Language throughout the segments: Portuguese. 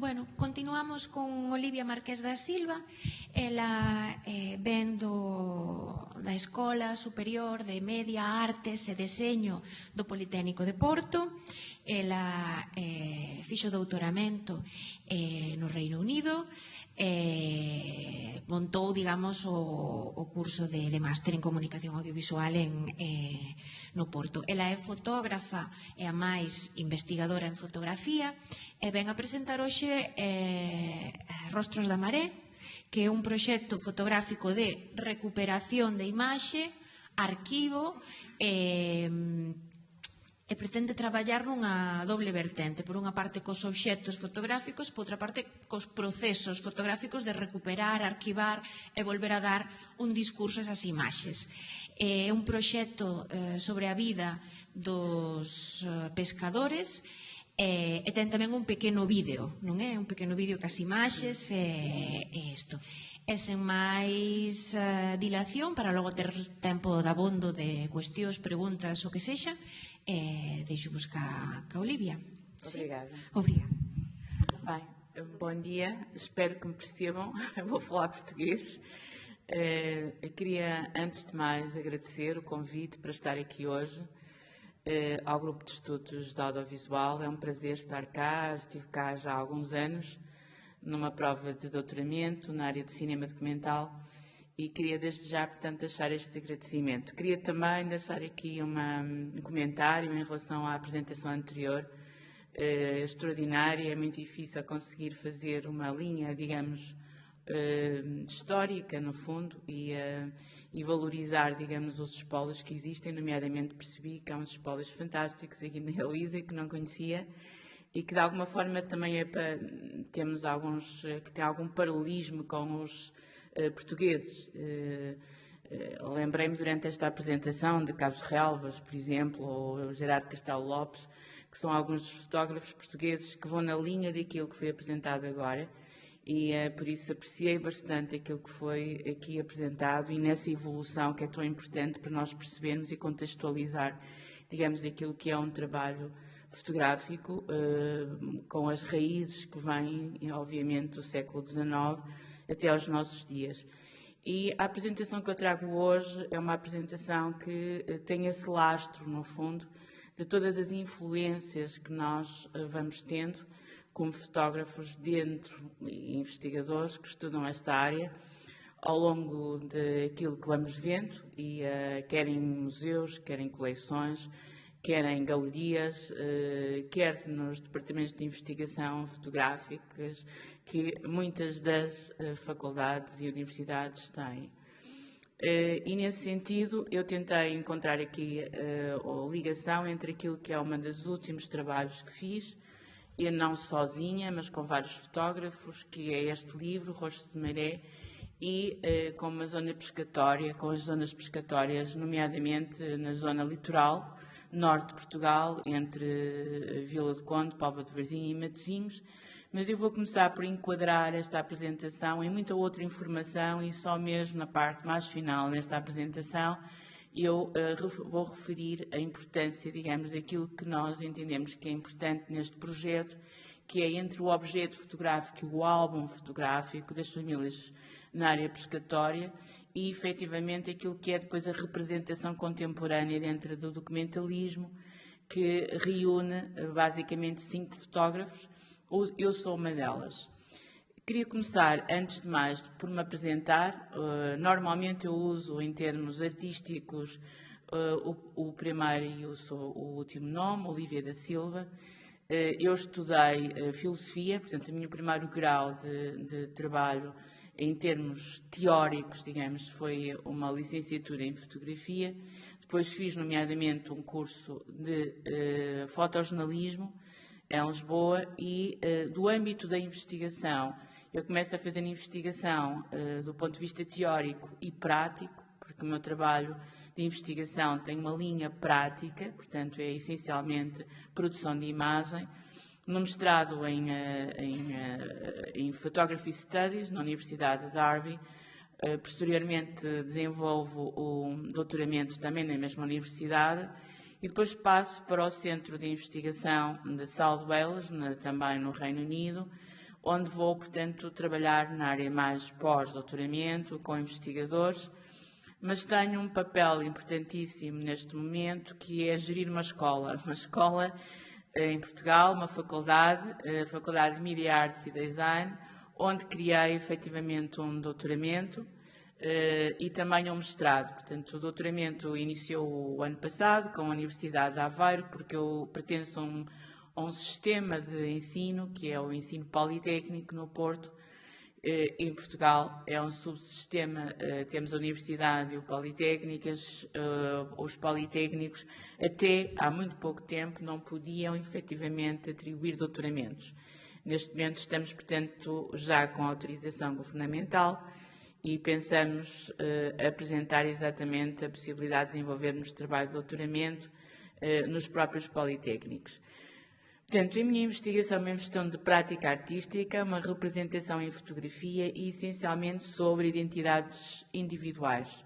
Bueno, continuamos con Olivia Marqués da Silva. Ela ven da Escola Superior de Media Artes e Deseño do Politécnico de Porto. Ela fixo doutoramento no Reino Unido, montou, digamos, o curso de máster en comunicación audiovisual no Porto. Ela é fotógrafa e a máis investigadora en fotografía e ven a presentar hoxe Rostros da Maré, que é un proxecto fotográfico de recuperación de imaxe, arquivo e pretende traballar nunha doble vertente, por unha parte cos obxectos fotográficos, por outra parte cos procesos fotográficos de recuperar, arquivar e volver a dar un discurso a esas imaxes. É un proxecto sobre a vida dos pescadores e ten tamén un pequeno vídeo, non é? Un pequeno vídeo cas imaxes e isto. E sen máis dilación, para logo ter tempo de abondo de cuestións, preguntas, o que sexa, deixo buscar a Olivia. Obrigada. Obrigada. Bem, bom dia, espero que me percebam, eu vou falar português. Eu queria, antes de mais, agradecer o convite para estar aqui hoje ao Grupo de Estudos de Audiovisual. É um prazer estar cá, estive cá já há alguns anos, numa prova de doutoramento na área do cinema documental e queria desde já, portanto, deixar este agradecimento. Queria também deixar aqui um comentário em relação à apresentação anterior, extraordinária, é muito difícil conseguir fazer uma linha, digamos, histórica, no fundo, e valorizar, digamos, os espólios que existem, nomeadamente percebi que há uns espólios fantásticos aqui na Elisa que não conhecia e que de alguma forma também temos alguns que têm algum paralelismo com os portugueses. Lembrei-me durante esta apresentação de Carlos Relvas, por exemplo, ou Gerardo Castelo Lopes, que são alguns fotógrafos portugueses que vão na linha daquilo que foi apresentado agora. E por isso apreciei bastante aquilo que foi aqui apresentado e nessa evolução que é tão importante para nós percebermos e contextualizar, digamos, aquilo que é um trabalho fotográfico com as raízes que vêm, obviamente, do século XIX até aos nossos dias. E a apresentação que eu trago hoje é uma apresentação que tem esse lastro, no fundo, de todas as influências que nós vamos tendo como fotógrafos dentro e investigadores que estudam esta área ao longo daquilo que vamos vendo, e quer em museus, quer em coleções, quer em galerias, quer nos departamentos de investigação fotográficas que muitas das faculdades e universidades têm. E nesse sentido eu tentei encontrar aqui a ligação entre aquilo que é um dos últimos trabalhos que fiz, e não sozinha, mas com vários fotógrafos, que é este livro, Rostros de Maré, e com uma zona pescatória, com as zonas pescatórias, nomeadamente na zona litoral, norte de Portugal, entre Vila do Conde, Póvoa de Varzim e Matosinhos. Mas eu vou começar por enquadrar esta apresentação em muita outra informação e só mesmo na parte mais final desta apresentação eu vou referir a importância, digamos, daquilo que nós entendemos que é importante neste projeto, que é entre o objeto fotográfico e o álbum fotográfico das famílias na área pescatória e, efetivamente, aquilo que é depois a representação contemporânea dentro do documentalismo, que reúne, basicamente, 5 fotógrafos. Eu sou uma delas. Queria começar, antes de mais, por me apresentar. Normalmente eu uso, em termos artísticos, o primeiro e o último nome, Olivia da Silva. Eu estudei filosofia, portanto, o meu primeiro grau de trabalho, em termos teóricos, digamos, foi uma licenciatura em fotografia. Depois fiz, nomeadamente, um curso de fotojornalismo em Lisboa e do âmbito da investigação. Eu começo a fazer investigação do ponto de vista teórico e prático, porque o meu trabalho de investigação tem uma linha prática, portanto é essencialmente produção de imagem. No mestrado em Photography Studies, na Universidade de Derby. Posteriormente desenvolvo o doutoramento também na mesma universidade e depois passo para o Centro de Investigação de South Wales, também no Reino Unido, onde vou, portanto, trabalhar na área mais pós-doutoramento, com investigadores, mas tenho um papel importantíssimo neste momento, que é gerir uma escola em Portugal, uma faculdade, a Faculdade de Media Arts e Design, onde criei efetivamente um doutoramento e também um mestrado. Portanto, o doutoramento iniciou o ano passado com a Universidade de Aveiro, porque eu pertenço a um sistema de ensino, que é o ensino politécnico no Porto. Em Portugal é um subsistema, temos a universidade e o politécnicas, os politécnicos até há muito pouco tempo não podiam efetivamente atribuir doutoramentos. Neste momento estamos, portanto, já com autorização governamental e pensamos apresentar exatamente a possibilidade de desenvolvermos trabalho de doutoramento nos próprios politécnicos. Portanto, a minha investigação é uma questão de prática artística, uma representação em fotografia e, essencialmente, sobre identidades individuais.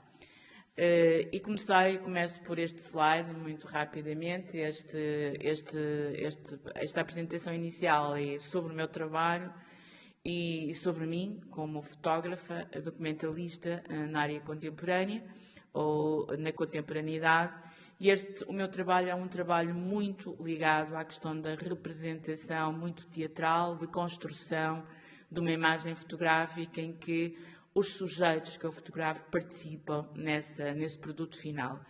E começo por este slide, muito rapidamente. Esta apresentação inicial é sobre o meu trabalho e sobre mim, como fotógrafa, documentalista na área contemporânea ou na contemporaneidade. E o meu trabalho é um trabalho muito ligado à questão da representação, muito teatral, de construção de uma imagem fotográfica em que os sujeitos que eu fotografo participam nesse produto final.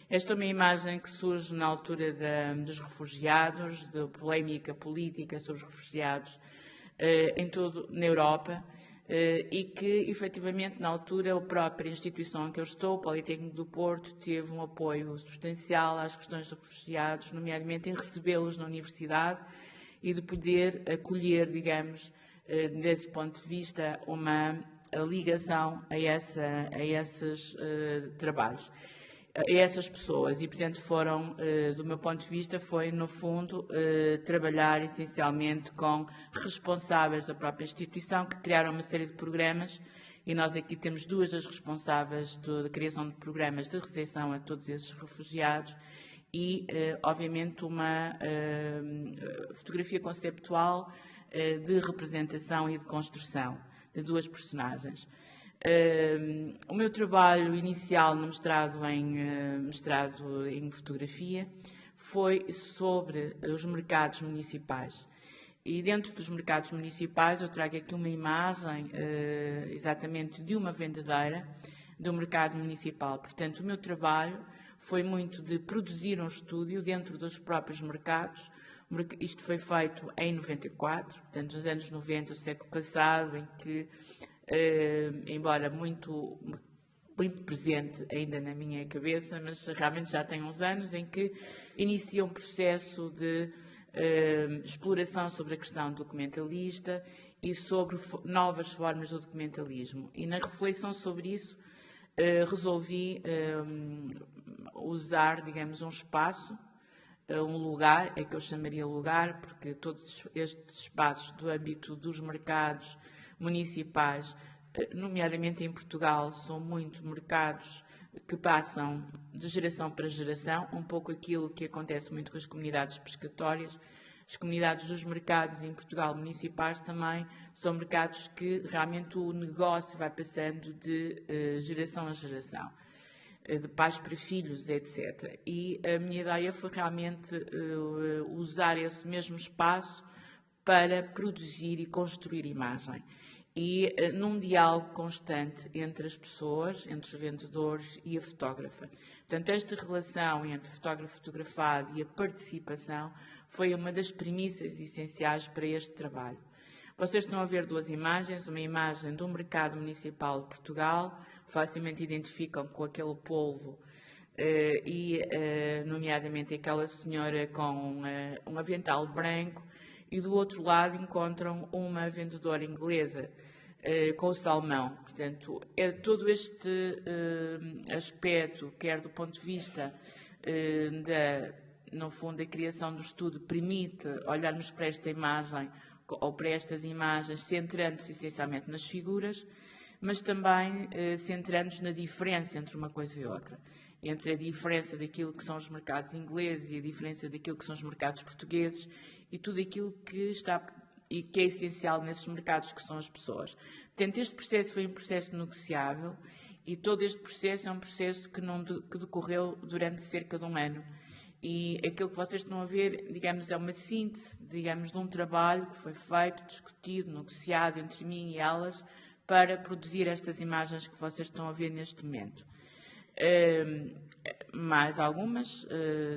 Esta é uma imagem que surge na altura dos refugiados, da polémica política sobre os refugiados na Europa, e que, efetivamente, na altura, a própria instituição em que eu estou, o Politécnico do Porto, teve um apoio substancial às questões dos refugiados, nomeadamente em recebê-los na universidade e de poder acolher, digamos, desse ponto de vista, uma ligação a esses trabalhos, a essas pessoas. E, portanto, do meu ponto de vista, foi, no fundo, trabalhar essencialmente com responsáveis da própria instituição, que criaram uma série de programas, e nós aqui temos duas das responsáveis da criação de programas de recepção a todos esses refugiados e, obviamente, uma fotografia conceptual de representação e de construção de duas personagens. O meu trabalho inicial no mestrado em fotografia foi sobre os mercados municipais. E dentro dos mercados municipais eu trago aqui uma imagem exatamente de uma vendedeira do mercado municipal. Portanto, o meu trabalho foi muito de produzir um estúdio dentro dos próprios mercados. Isto foi feito em 94, portanto, nos anos 90 do século passado, em que, embora muito presente ainda na minha cabeça, mas realmente já tem uns anos, em que inicia um processo de exploração sobre a questão documentalista e sobre novas formas do documentalismo. E na reflexão sobre isso, resolvi usar, digamos, um espaço, um lugar, é que eu chamaria lugar, porque todos estes espaços do âmbito dos mercados municipais, nomeadamente em Portugal, são muito mercados que passam de geração para geração, um pouco aquilo que acontece muito com as comunidades pescatórias. As comunidades dos mercados em Portugal municipais também são mercados que realmente o negócio vai passando de geração a geração, de pais para filhos, etc. E a minha ideia foi realmente usar esse mesmo espaço para produzir e construir imagem. E num diálogo constante entre as pessoas, entre os vendedores e a fotógrafa. Portanto, esta relação entre fotógrafo fotografado e a participação foi uma das premissas essenciais para este trabalho. Vocês estão a ver duas imagens, uma imagem do mercado municipal de Portugal, facilmente identificam com aquele polvo nomeadamente aquela senhora com um avental branco, e do outro lado encontram uma vendedora inglesa com o salmão. Portanto, é todo este aspecto, quer do ponto de vista no fundo, a criação do estudo permite olharmos para esta imagem ou para estas imagens, centrando-se essencialmente nas figuras, mas também centrando-nos na diferença entre uma coisa e outra. Entre a diferença daquilo que são os mercados ingleses e a diferença daquilo que são os mercados portugueses e tudo aquilo que está e que é essencial nesses mercados, que são as pessoas. Portanto, este processo foi um processo negociável e todo este processo é um processo que decorreu durante cerca de um ano. E aquilo que vocês estão a ver, digamos, é uma síntese, digamos, de um trabalho que foi feito, discutido, negociado entre mim e elas para produzir estas imagens que vocês estão a ver neste momento. Mais algumas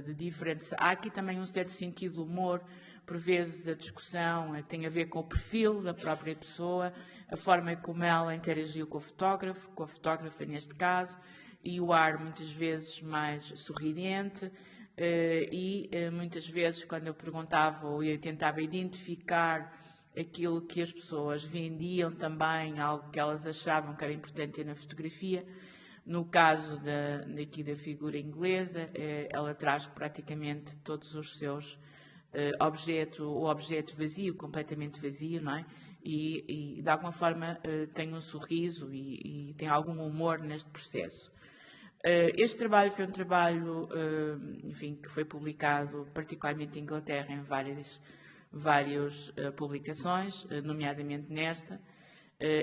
de diferentes. Há aqui também um certo sentido de humor. Por vezes a discussão tem a ver com o perfil da própria pessoa, a forma como ela interagiu com a fotógrafa neste caso, e o ar muitas vezes mais sorridente, e muitas vezes quando eu perguntava ou eu tentava identificar aquilo que as pessoas vendiam também, algo que elas achavam que era importante na fotografia. No caso daqui da figura inglesa, ela traz praticamente todos os seus o objeto vazio, completamente vazio, não é? E de alguma forma tem um sorriso e tem algum humor neste processo. Este trabalho foi um trabalho, enfim, que foi publicado particularmente em Inglaterra em várias publicações, nomeadamente nesta,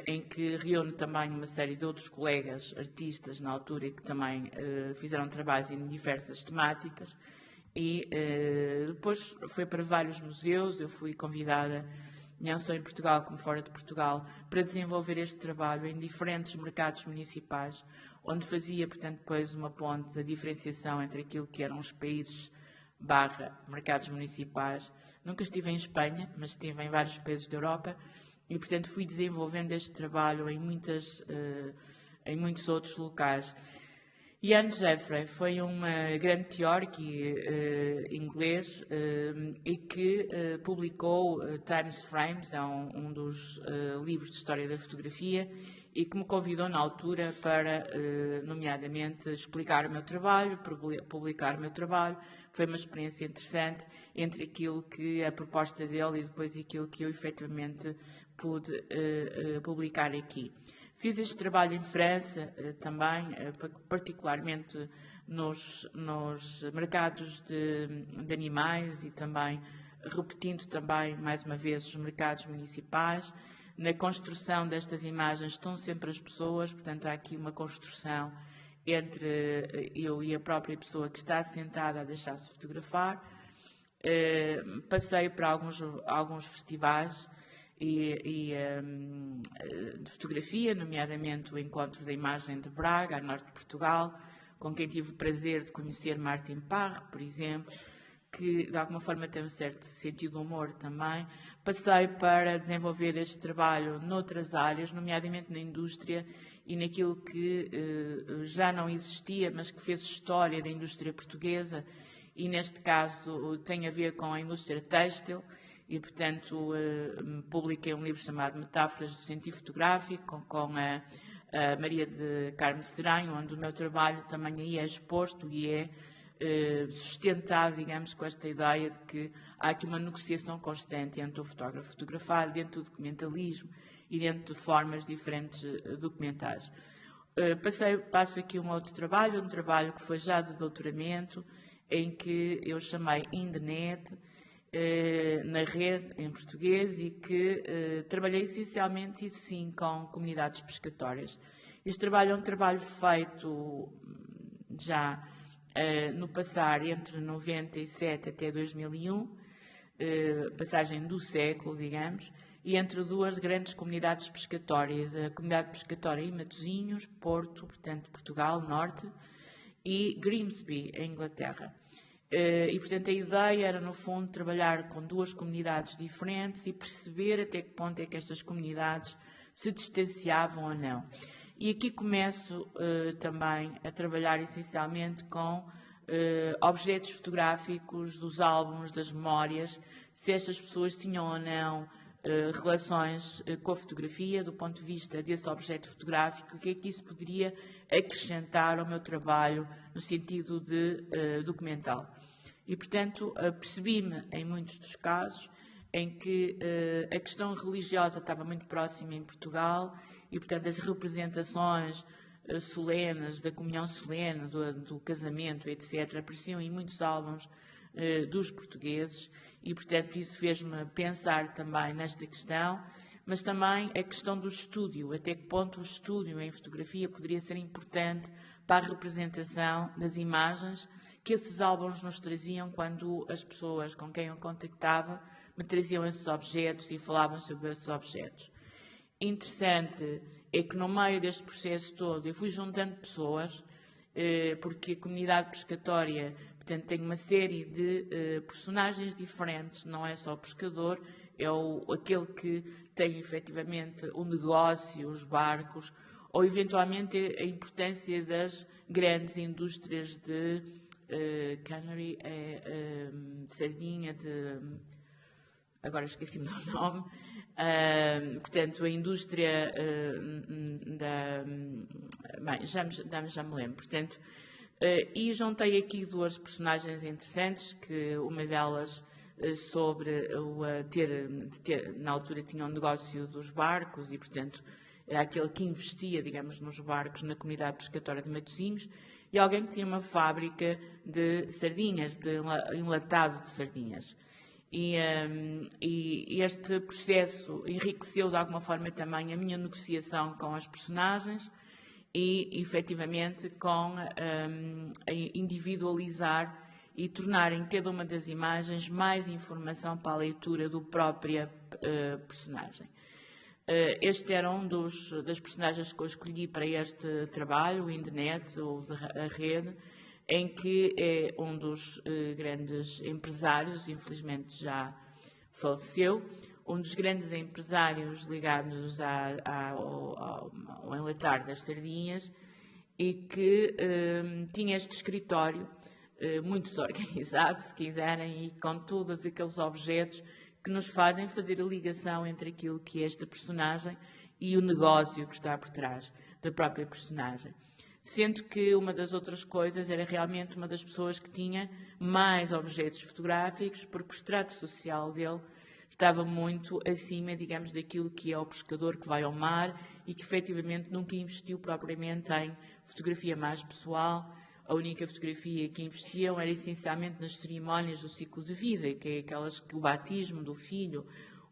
em que reúne também uma série de outros colegas artistas na altura que também fizeram trabalhos em diversas temáticas. E depois foi para vários museus. Eu fui convidada, não só em Portugal como fora de Portugal, para desenvolver este trabalho em diferentes mercados municipais, onde fazia, portanto, depois uma ponte da diferenciação entre aquilo que eram os países / mercados municipais. Nunca estive em Espanha, mas estive em vários países da Europa e, portanto, fui desenvolvendo este trabalho em muitos outros locais. Ian Jeffrey foi um grande teórico inglês e que publicou Times Frames, é um dos livros de história da fotografia, e que me convidou na altura para, nomeadamente, explicar o meu trabalho, publicar o meu trabalho. Foi uma experiência interessante entre aquilo que a proposta dele e depois aquilo que eu efetivamente pude publicar aqui. Fiz este trabalho em França também, particularmente nos mercados de animais e também repetindo também, mais uma vez, os mercados municipais. Na construção destas imagens estão sempre as pessoas, portanto há aqui uma construção entre eu e a própria pessoa que está sentada a deixar-se fotografar. Passei para alguns festivais de fotografia, nomeadamente o Encontro da Imagem de Braga, a norte de Portugal, com quem tive o prazer de conhecer Martin Parre, por exemplo, que de alguma forma tem um certo sentido de humor também. Passei para desenvolver este trabalho noutras áreas, nomeadamente na indústria e naquilo que já não existia, mas que fez história da indústria portuguesa, e neste caso tem a ver com a indústria têxtil. E, portanto, publiquei um livro chamado Metáforas do Sentido Fotográfico, com a Maria de Carmo Seranho, onde o meu trabalho também aí é exposto e é sustentado, digamos, com esta ideia de que há aqui uma negociação constante entre o fotógrafo fotografado, dentro do documentalismo e dentro de formas diferentes documentais. Passo aqui um outro trabalho, um trabalho que foi já de doutoramento, em que eu chamei In the Net, na rede em português, e que trabalhei essencialmente, isso sim, com comunidades pescatórias. Este trabalho é um trabalho feito já no passar entre 97 até 2001, passagem do século, digamos, e entre duas grandes comunidades pescatórias, a comunidade pescatória em Matosinhos, Porto, portanto Portugal, Norte, e Grimsby, em Inglaterra. E, portanto, a ideia era, no fundo, trabalhar com duas comunidades diferentes e perceber até que ponto é que estas comunidades se distanciavam ou não. E aqui começo também a trabalhar essencialmente com objetos fotográficos dos álbuns, das memórias, se estas pessoas tinham ou não relações com a fotografia, do ponto de vista desse objeto fotográfico, o que é que isso poderia acrescentar ao meu trabalho no sentido de documental. E, portanto, percebi-me em muitos dos casos em que a questão religiosa estava muito próxima em Portugal e, portanto, as representações solenes, da comunhão solene, do casamento, etc., apareciam em muitos álbuns dos portugueses e, portanto, isso fez-me pensar também nesta questão, mas também a questão do estúdio, até que ponto o estúdio em fotografia poderia ser importante para a representação das imagens que esses álbuns nos traziam quando as pessoas com quem eu contactava me traziam esses objetos e falavam sobre esses objetos. Interessante é que no meio deste processo todo eu fui juntando pessoas, porque a comunidade pescatória, portanto, tem uma série de personagens diferentes, não é só o pescador, é aquele que tem efetivamente o negócio, os barcos, ou eventualmente a importância das grandes indústrias de cannery, sardinha, agora esqueci-me do nome, portanto, a indústria já me lembro, portanto, e juntei aqui duas personagens interessantes, que uma delas sobre na altura tinha um negócio dos barcos e, portanto, era aquele que investia, digamos, nos barcos na comunidade pescatória de Matosinhos, e alguém que tinha uma fábrica de sardinhas, de enlatado de sardinhas. E este processo enriqueceu de alguma forma também a minha negociação com as personagens e, efetivamente, com a individualizar e tornar em cada uma das imagens mais informação para a leitura do própria personagem. Este era um das personagens que eu escolhi para este trabalho, o Indenet, ou a rede, em que é um dos grandes empresários, infelizmente já faleceu, um dos grandes empresários ligados ao enlatar das sardinhas e que tinha este escritório muito desorganizado, se quiserem, e com todos aqueles objetos que nos fazem fazer a ligação entre aquilo que é esta personagem e o negócio que está por trás da própria personagem. Sendo que uma das outras coisas era realmente uma das pessoas que tinha mais objetos fotográficos, porque o extrato social dele estava muito acima, digamos, daquilo que é o pescador que vai ao mar e que efetivamente nunca investiu propriamente em fotografia mais pessoal. A única fotografia que investiam era essencialmente nas cerimónias do ciclo de vida, que é aquelas que o batismo do filho,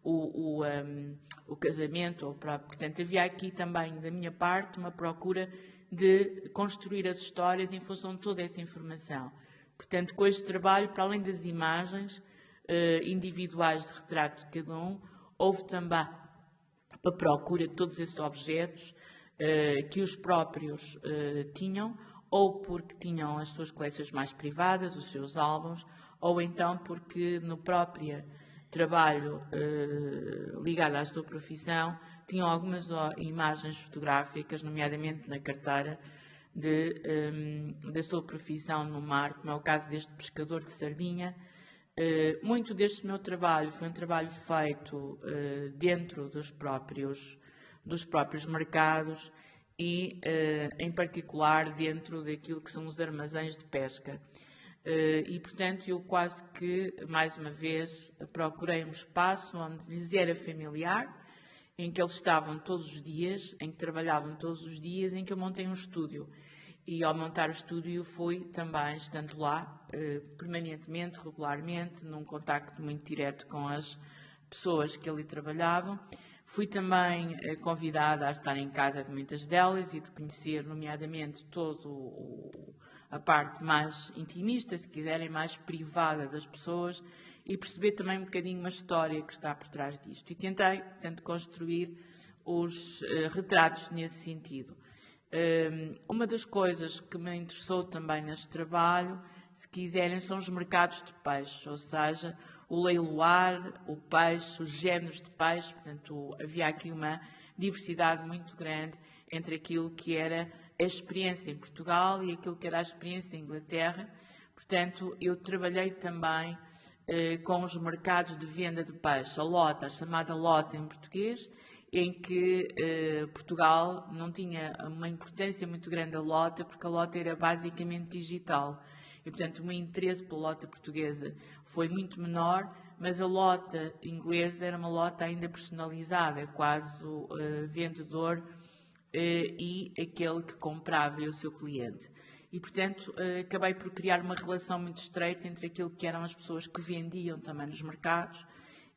o casamento, portanto havia aqui também da minha parte uma procura de construir as histórias em função de toda essa informação. Portanto, com este trabalho, para além das imagens individuais de retrato de cada um, houve também a procura de todos esses objetos que os próprios tinham, ou porque tinham as suas coleções mais privadas, os seus álbuns, ou então porque no próprio trabalho ligado à sua profissão tinham algumas imagens fotográficas, nomeadamente na carteira, da sua profissão no mar, como é o caso deste pescador de sardinha. Muito deste meu trabalho foi um trabalho feito dentro dos próprios mercados e, em particular, dentro daquilo que são os armazéns de pesca. E, portanto, eu quase que, mais uma vez, procurei um espaço onde lhes era familiar, em que eles estavam todos os dias, em que trabalhavam todos os dias, em que eu montei um estúdio. E, ao montar o estúdio, fui também estando lá, permanentemente, regularmente, num contacto muito direto com as pessoas que ali trabalhavam. Fui também convidada a estar em casa de muitas delas e de conhecer, nomeadamente, toda a parte mais intimista, se quiserem, mais privada das pessoas e perceber também um bocadinho uma história que está por trás disto. E tentei, portanto, construir os retratos nesse sentido. Uma das coisas que me interessou também neste trabalho, se quiserem, são os mercados de peixe, ou seja, o leiloar, o peixe, os géneros de peixe. Portanto, havia aqui uma diversidade muito grande entre aquilo que era a experiência em Portugal e aquilo que era a experiência em Inglaterra. Portanto, eu trabalhei também com os mercados de venda de peixe, a lota, a chamada lota em português, em que Portugal não tinha uma importância muito grande a lota, porque a lota era basicamente digital. E, portanto, o meu interesse pela lota portuguesa foi muito menor, mas a lota inglesa era uma lota ainda personalizada, quase o vendedor e aquele que comprava e o seu cliente. e, portanto, acabei por criar uma relação muito estreita entre aquilo que eram as pessoas que vendiam também nos mercados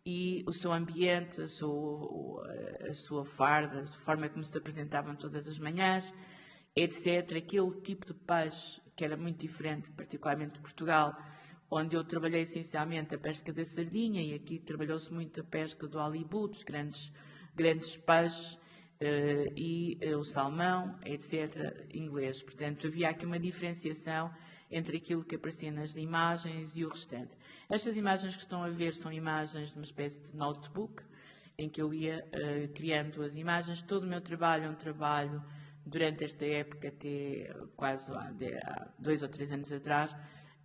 e o seu ambiente, a sua farda, a forma como se apresentavam todas as manhãs, etc. Aquele tipo de peixe que era muito diferente, particularmente de Portugal, onde eu trabalhei essencialmente a pesca da sardinha, e aqui trabalhou-se muito a pesca do alibu, dos grandes peixes, e o salmão, etc., inglês. Portanto, havia aqui uma diferenciação entre aquilo que aparecia nas imagens e o restante. Estas imagens que estão a ver são imagens de uma espécie de notebook, em que eu ia criando as imagens. Todo o meu trabalho é um trabalho, durante esta época, até quase há 2 ou 3 anos atrás,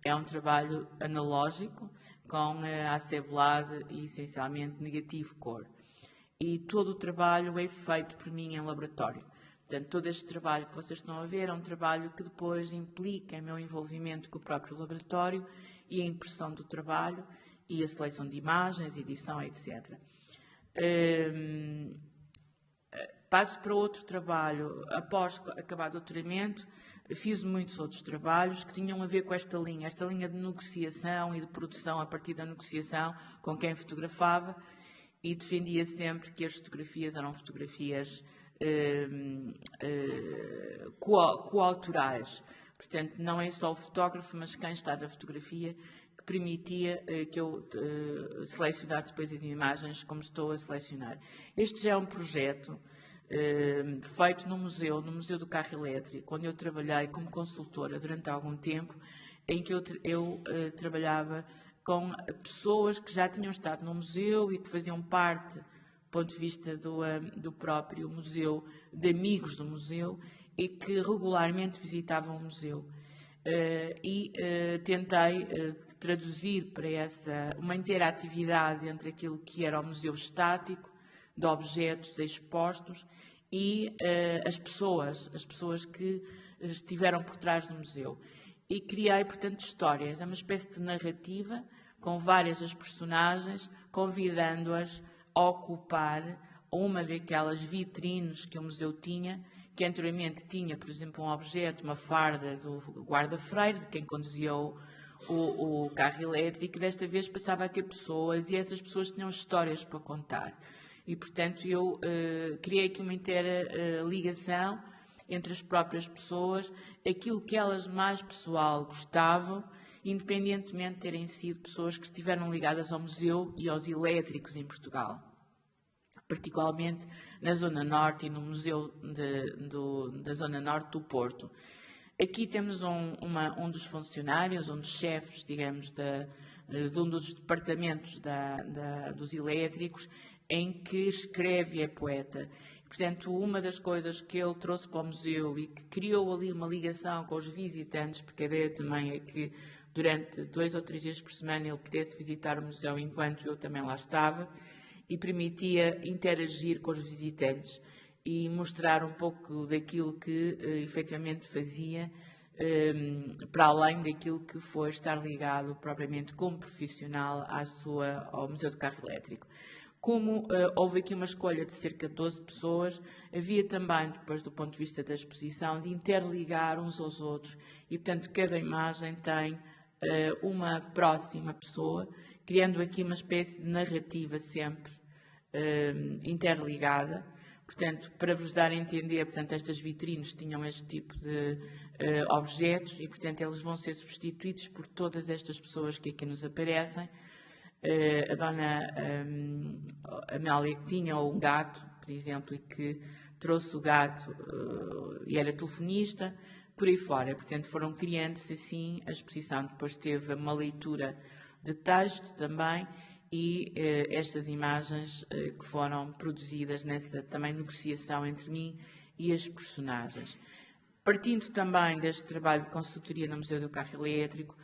é um trabalho analógico, com a acebolado e essencialmente negativo cor. E todo o trabalho é feito por mim em laboratório. Portanto, todo este trabalho que vocês estão a ver é um trabalho que depois implica o meu envolvimento com o próprio laboratório e a impressão do trabalho e a seleção de imagens, edição, etc. Passo para outro trabalho. Após acabar o doutoramento, fiz muitos outros trabalhos que tinham a ver com esta linha de negociação e de produção a partir da negociação com quem fotografava, e defendia sempre que as fotografias eram fotografias coautorais. Portanto, não é só o fotógrafo, mas quem está na fotografia, que permitia que eu selecionasse depois as imagens como estou a selecionar. Este já é um projeto feito no Museu do Carro Elétrico, onde eu trabalhei como consultora durante algum tempo, em que eu trabalhava com pessoas que já tinham estado no museu e que faziam parte, do ponto de vista do próprio museu, de amigos do museu, e que regularmente visitavam o museu. Tentei traduzir para uma interatividade entre aquilo que era o museu estático, de objetos expostos, e as pessoas que estiveram por trás do museu. E criei, portanto, histórias. É uma espécie de narrativa com várias das personagens, convidando-as a ocupar uma daquelas vitrines que o museu tinha, que anteriormente tinha, por exemplo, um objeto, uma farda do guarda-freire, de quem conduzia o carro elétrico, e desta vez passava a ter pessoas, e essas pessoas tinham histórias para contar. E, portanto, eu criei aqui uma inteira ligação entre as próprias pessoas, aquilo que elas mais pessoal gostavam, independentemente de terem sido pessoas que estiveram ligadas ao museu e aos elétricos em Portugal, particularmente na Zona Norte e no Museu da Zona Norte do Porto. Aqui temos um dos funcionários, um dos chefes, digamos, de um dos departamentos dos elétricos, em que escreve e é poeta. Portanto, uma das coisas que ele trouxe para o museu e que criou ali uma ligação com os visitantes, porque a ideia também é que durante 2 ou 3 dias por semana ele pudesse visitar o museu enquanto eu também lá estava, e permitia interagir com os visitantes e mostrar um pouco daquilo que efetivamente fazia, para além daquilo que foi estar ligado propriamente como profissional ao Museu do Carro Elétrico. Como houve aqui uma escolha de cerca de 12 pessoas, havia também, depois do ponto de vista da exposição, de interligar uns aos outros, e, portanto, cada imagem tem uma próxima pessoa, criando aqui uma espécie de narrativa sempre interligada. Portanto, para vos dar a entender, portanto, estas vitrines tinham este tipo de objetos e, portanto, eles vão ser substituídos por todas estas pessoas que aqui nos aparecem. A dona Amélia, que tinha um gato, por exemplo, e que trouxe o gato e era telefonista, por aí fora. Portanto, foram criando-se assim a exposição. Depois teve uma leitura de texto também e estas imagens que foram produzidas nessa também negociação entre mim e as personagens. Partindo também deste trabalho de consultoria no Museu do Carro Elétrico,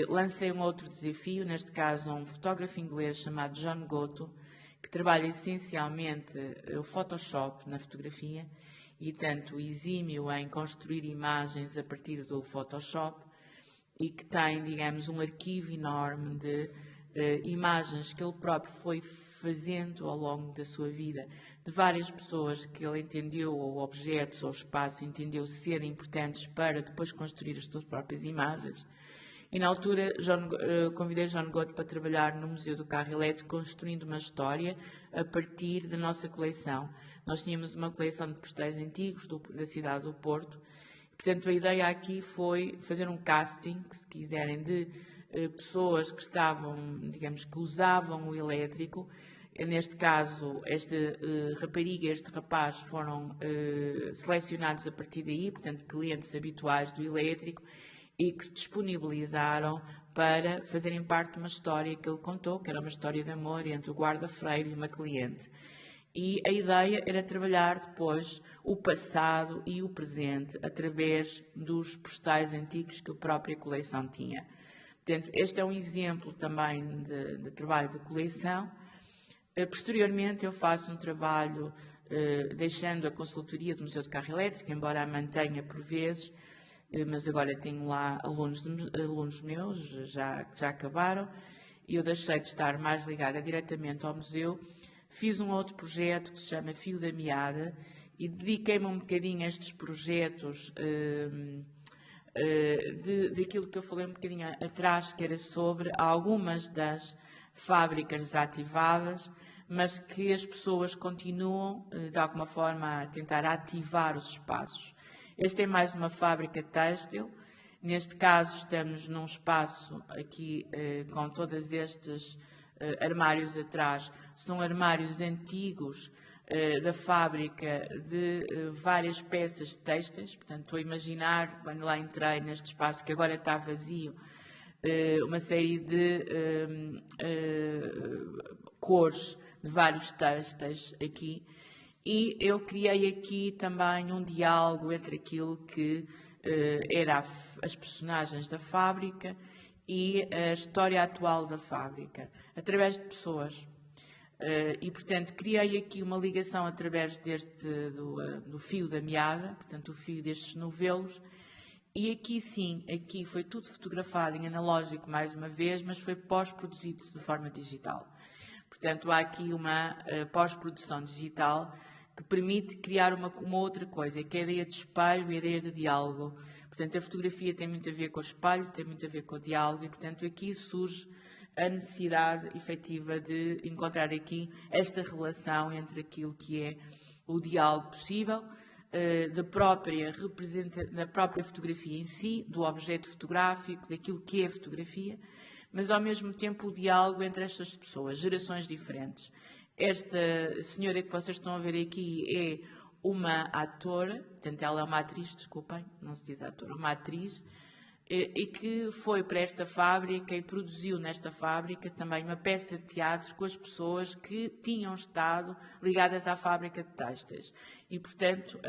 lancei um outro desafio, neste caso um fotógrafo inglês chamado John Gatto, que trabalha essencialmente o Photoshop na fotografia e tanto exímio em construir imagens a partir do Photoshop e que tem, digamos, um arquivo enorme de imagens que ele próprio foi fazendo ao longo da sua vida, de várias pessoas que ele entendeu, ou objetos, ou espaço, entendeu ser importantes para depois construir as suas próprias imagens. E na altura convidei John Gotti para trabalhar no Museu do Carro Elétrico, construindo uma história a partir da nossa coleção. Nós tínhamos uma coleção de postais antigos da cidade do Porto. Portanto, a ideia aqui foi fazer um casting, se quiserem, de pessoas que estavam, digamos, que usavam o elétrico. Neste caso, esta rapariga e este rapaz foram selecionados a partir daí, portanto, clientes habituais do elétrico, e que se disponibilizaram para fazerem parte de uma história que ele contou, que era uma história de amor entre o guarda-freio e uma cliente. E a ideia era trabalhar depois o passado e o presente através dos postais antigos que a própria coleção tinha. Portanto, este é um exemplo também de trabalho de coleção. Posteriormente, eu faço um trabalho deixando a consultoria do Museu do Carro Elétrico, embora a mantenha por vezes, mas agora tenho lá alunos meus, já acabaram, e eu deixei de estar mais ligada diretamente ao museu. Fiz um outro projeto que se chama Fio da Meada e dediquei-me um bocadinho a estes projetos daquilo que eu falei um bocadinho atrás, que era sobre algumas das fábricas desativadas, mas que as pessoas continuam, de alguma forma, a tentar ativar os espaços. Esta é mais uma fábrica têxtil. Neste caso, estamos num espaço aqui com todos estes armários atrás. São armários antigos da fábrica de várias peças têxteis. Portanto, estou a imaginar, quando lá entrei neste espaço, que agora está vazio, uma série de cores de vários têxteis aqui. E eu criei aqui também um diálogo entre aquilo que eram as personagens da fábrica e a história atual da fábrica, através de pessoas. E, portanto, criei aqui uma ligação através do fio da meada, portanto, o fio destes novelos. E aqui sim, aqui foi tudo fotografado em analógico mais uma vez, mas foi pós-produzido de forma digital. Portanto, há aqui uma pós-produção digital que permite criar uma outra coisa, que é a ideia de espelho e a ideia de diálogo. Portanto, a fotografia tem muito a ver com o espelho, tem muito a ver com o diálogo e, portanto, aqui surge a necessidade efetiva de encontrar aqui esta relação entre aquilo que é o diálogo possível, da própria fotografia em si, do objeto fotográfico, daquilo que é a fotografia, mas ao mesmo tempo o diálogo entre estas pessoas, gerações diferentes. Esta senhora que vocês estão a ver aqui é uma atora, portanto ela é uma atriz, desculpem, não se diz atora, uma atriz, e que foi para esta fábrica e produziu nesta fábrica também uma peça de teatro com as pessoas que tinham estado ligadas à fábrica de têxteis. E, portanto,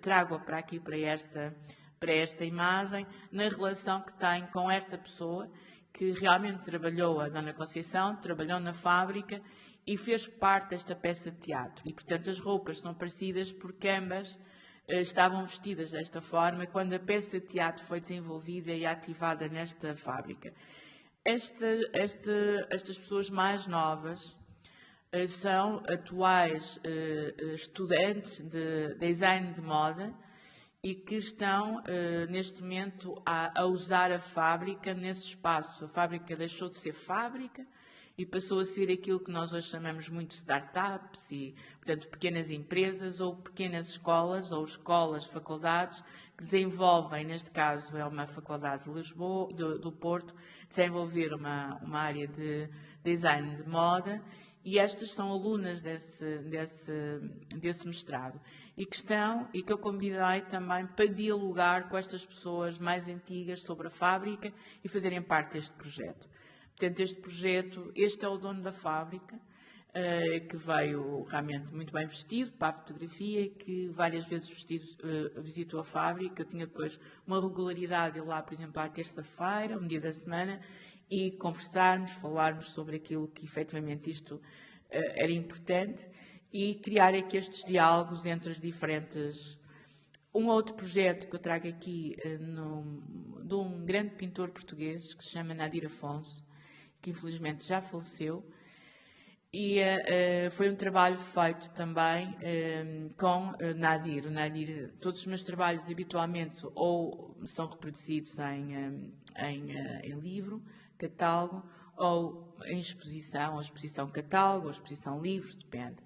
trago-a para aqui, para esta imagem, na relação que tem com esta pessoa que realmente trabalhou, a Dona Conceição, trabalhou na fábrica e fez parte desta peça de teatro. E, portanto, as roupas são parecidas porque ambas estavam vestidas desta forma quando a peça de teatro foi desenvolvida e ativada nesta fábrica. Estas pessoas mais novas são atuais estudantes de design de moda e que estão, neste momento, a usar a fábrica nesse espaço. A fábrica deixou de ser fábrica e passou a ser aquilo que nós hoje chamamos muito de startups e, portanto, pequenas empresas ou pequenas escolas ou escolas, faculdades que desenvolvem, neste caso é uma faculdade de Lisboa, do Porto, desenvolver uma área de design de moda e estas são alunas desse mestrado e que eu convidei também para dialogar com estas pessoas mais antigas sobre a fábrica e fazerem parte deste projeto. Portanto, este é o dono da fábrica, que veio realmente muito bem vestido para a fotografia, que várias vezes visitou a fábrica. Eu tinha depois uma regularidade de ir lá, por exemplo, à terça-feira, um dia da semana, e conversarmos, falarmos sobre aquilo que efetivamente isto era importante e criar aqui estes diálogos entre as diferentes... Um outro projeto que eu trago aqui de um grande pintor português que se chama Nadir Afonso, que infelizmente já faleceu, E foi um trabalho feito também com Nadir. O Nadir, todos os meus trabalhos habitualmente ou são reproduzidos em livro, catálogo, ou em exposição, ou exposição catálogo, ou exposição livro, depende.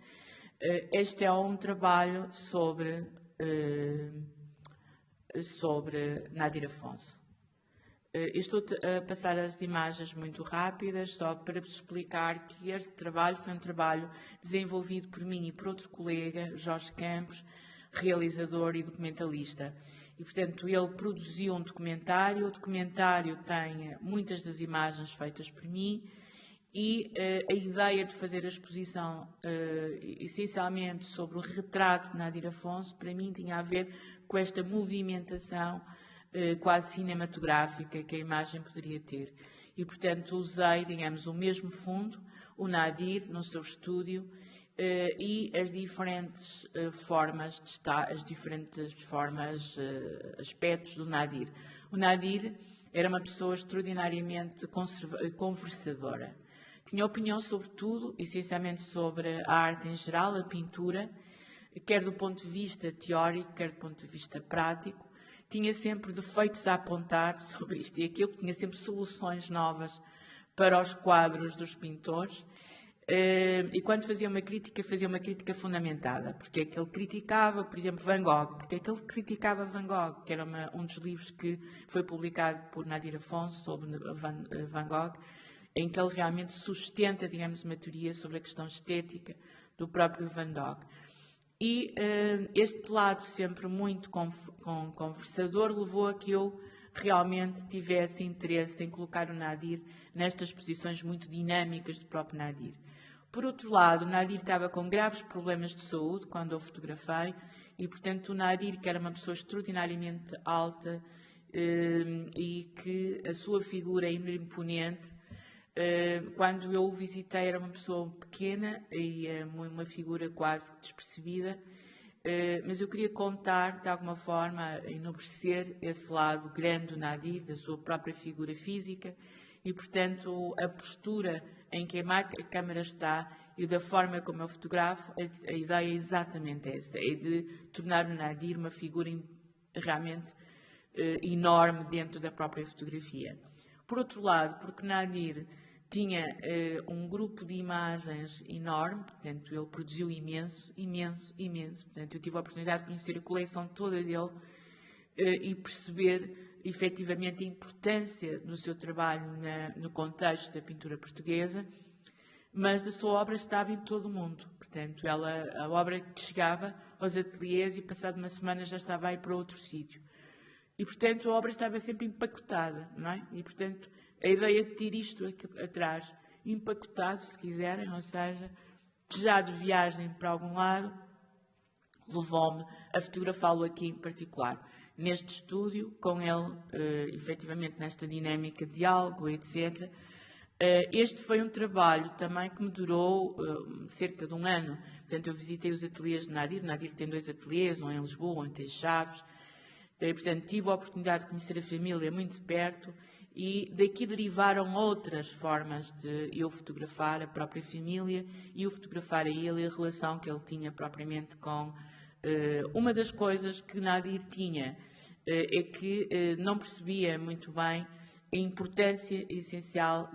Este é um trabalho sobre Nadir Afonso. Eu estou a passar as imagens muito rápidas, só para vos explicar que este trabalho foi um trabalho desenvolvido por mim e por outro colega, Jorge Campos, realizador e documentalista. E, portanto, ele produziu um documentário, o documentário tem muitas das imagens feitas por mim, e a ideia de fazer a exposição essencialmente sobre o retrato de Nadir Afonso, para mim tinha a ver com esta movimentação quase cinematográfica que a imagem poderia ter. E, portanto, usei, digamos, o mesmo fundo, o Nadir, no seu estúdio, e as diferentes aspectos do Nadir. O Nadir era uma pessoa extraordinariamente conversadora. Tinha opinião sobre tudo, essencialmente sobre a arte em geral, a pintura, quer do ponto de vista teórico, quer do ponto de vista prático. Tinha sempre defeitos a apontar sobre isto e aquilo, tinha sempre soluções novas para os quadros dos pintores. E quando fazia uma crítica fundamentada. Porque é que ele criticava, por exemplo, Van Gogh? Porque é que ele criticava Van Gogh? Que era um dos livros que foi publicado por Nadir Afonso sobre Van Gogh, em que ele realmente sustenta, digamos, uma teoria sobre a questão estética do próprio Van Gogh. E este lado sempre muito conversador levou a que eu realmente tivesse interesse em colocar o Nadir nestas posições muito dinâmicas do próprio Nadir. Por outro lado, o Nadir estava com graves problemas de saúde quando eu fotografei e, portanto, o Nadir, que era uma pessoa extraordinariamente alta e que a sua figura é imponente, quando eu o visitei era uma pessoa pequena e uma figura quase despercebida, mas eu queria contar, de alguma forma, enobrecer esse lado grande do Nadir, da sua própria figura física e, portanto, a postura em que a câmara está e da forma como eu fotografo, a ideia é exatamente esta, é de tornar o Nadir uma figura realmente enorme dentro da própria fotografia. Por outro lado, porque Nadir tinha um grupo de imagens enorme, portanto, ele produziu imenso. Portanto, eu tive a oportunidade de conhecer a coleção toda dele e perceber, efetivamente, a importância do seu trabalho no contexto da pintura portuguesa, mas a sua obra estava em todo o mundo. Portanto, a obra que chegava aos ateliês e, passado uma semana, já estava aí para outro sítio. E, portanto, a obra estava sempre empacotada, não é? E, portanto, a ideia de ter isto aqui atrás, empacotado, se quiserem, ou seja, já de viagem para algum lado, levou-me a fotografá-lo aqui em particular, neste estúdio, com ele, efetivamente, nesta dinâmica de diálogo, etc. Este foi um trabalho também que me durou cerca de um ano. Portanto, eu visitei os ateliês de Nadir. Nadir tem 2 ateliês, um em Lisboa, um em Chaves. Portanto, tive a oportunidade de conhecer a família muito de perto e daqui derivaram outras formas de eu fotografar a própria família e o fotografar a ele e a relação que ele tinha propriamente com... uma das coisas que Nadir tinha é que não percebia muito bem a importância essencial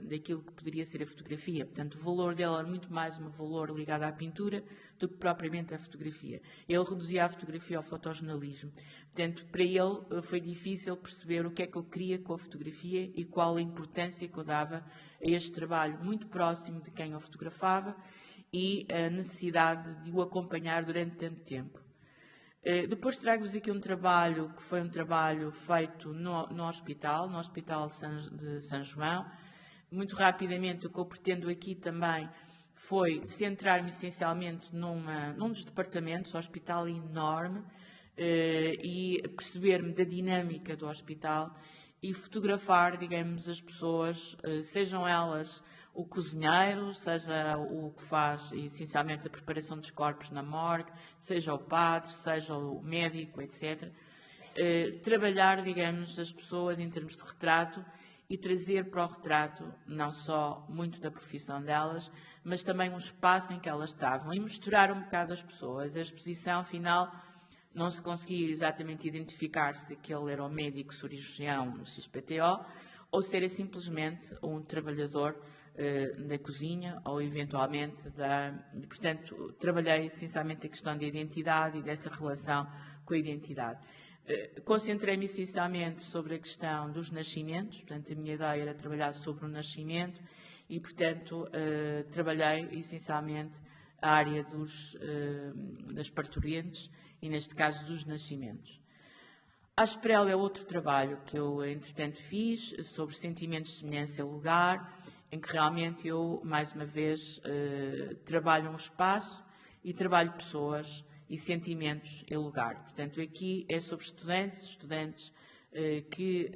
daquilo que poderia ser a fotografia. Portanto, o valor dela era muito mais um valor ligado à pintura do que propriamente à fotografia. Ele reduzia a fotografia ao fotojornalismo. Portanto, para ele foi difícil perceber o que é que eu queria com a fotografia e qual a importância que eu dava a este trabalho muito próximo de quem eu fotografava e a necessidade de o acompanhar durante tanto tempo. Depois trago-vos aqui um trabalho que foi um trabalho feito no Hospital de São João. Muito rapidamente, o que eu pretendo aqui também foi centrar-me essencialmente num dos departamentos, o hospital enorme, e perceber-me da dinâmica do hospital e fotografar, digamos, as pessoas, sejam elas o cozinheiro, seja o que faz essencialmente a preparação dos corpos na morgue, seja o padre, seja o médico, etc. Trabalhar, digamos, as pessoas em termos de retrato e trazer para o retrato não só muito da profissão delas, mas também um espaço em que elas estavam e misturar um bocado as pessoas. A exposição, afinal, não se conseguia exatamente identificar se aquele era o médico cirurgião no XPTO ou se era simplesmente um trabalhador da cozinha ou eventualmente Portanto, trabalhei essencialmente a questão da identidade e desta relação com a identidade. Concentrei-me essencialmente sobre a questão dos nascimentos, portanto, a minha ideia era trabalhar sobre o nascimento e, portanto, trabalhei essencialmente a área das parturientes e, neste caso, dos nascimentos. A Asprel é outro trabalho que eu, entretanto, fiz sobre sentimentos de semelhança e lugar, em que realmente eu, mais uma vez, trabalho um espaço e trabalho pessoas e sentimentos em lugar. Portanto, aqui é sobre estudantes que,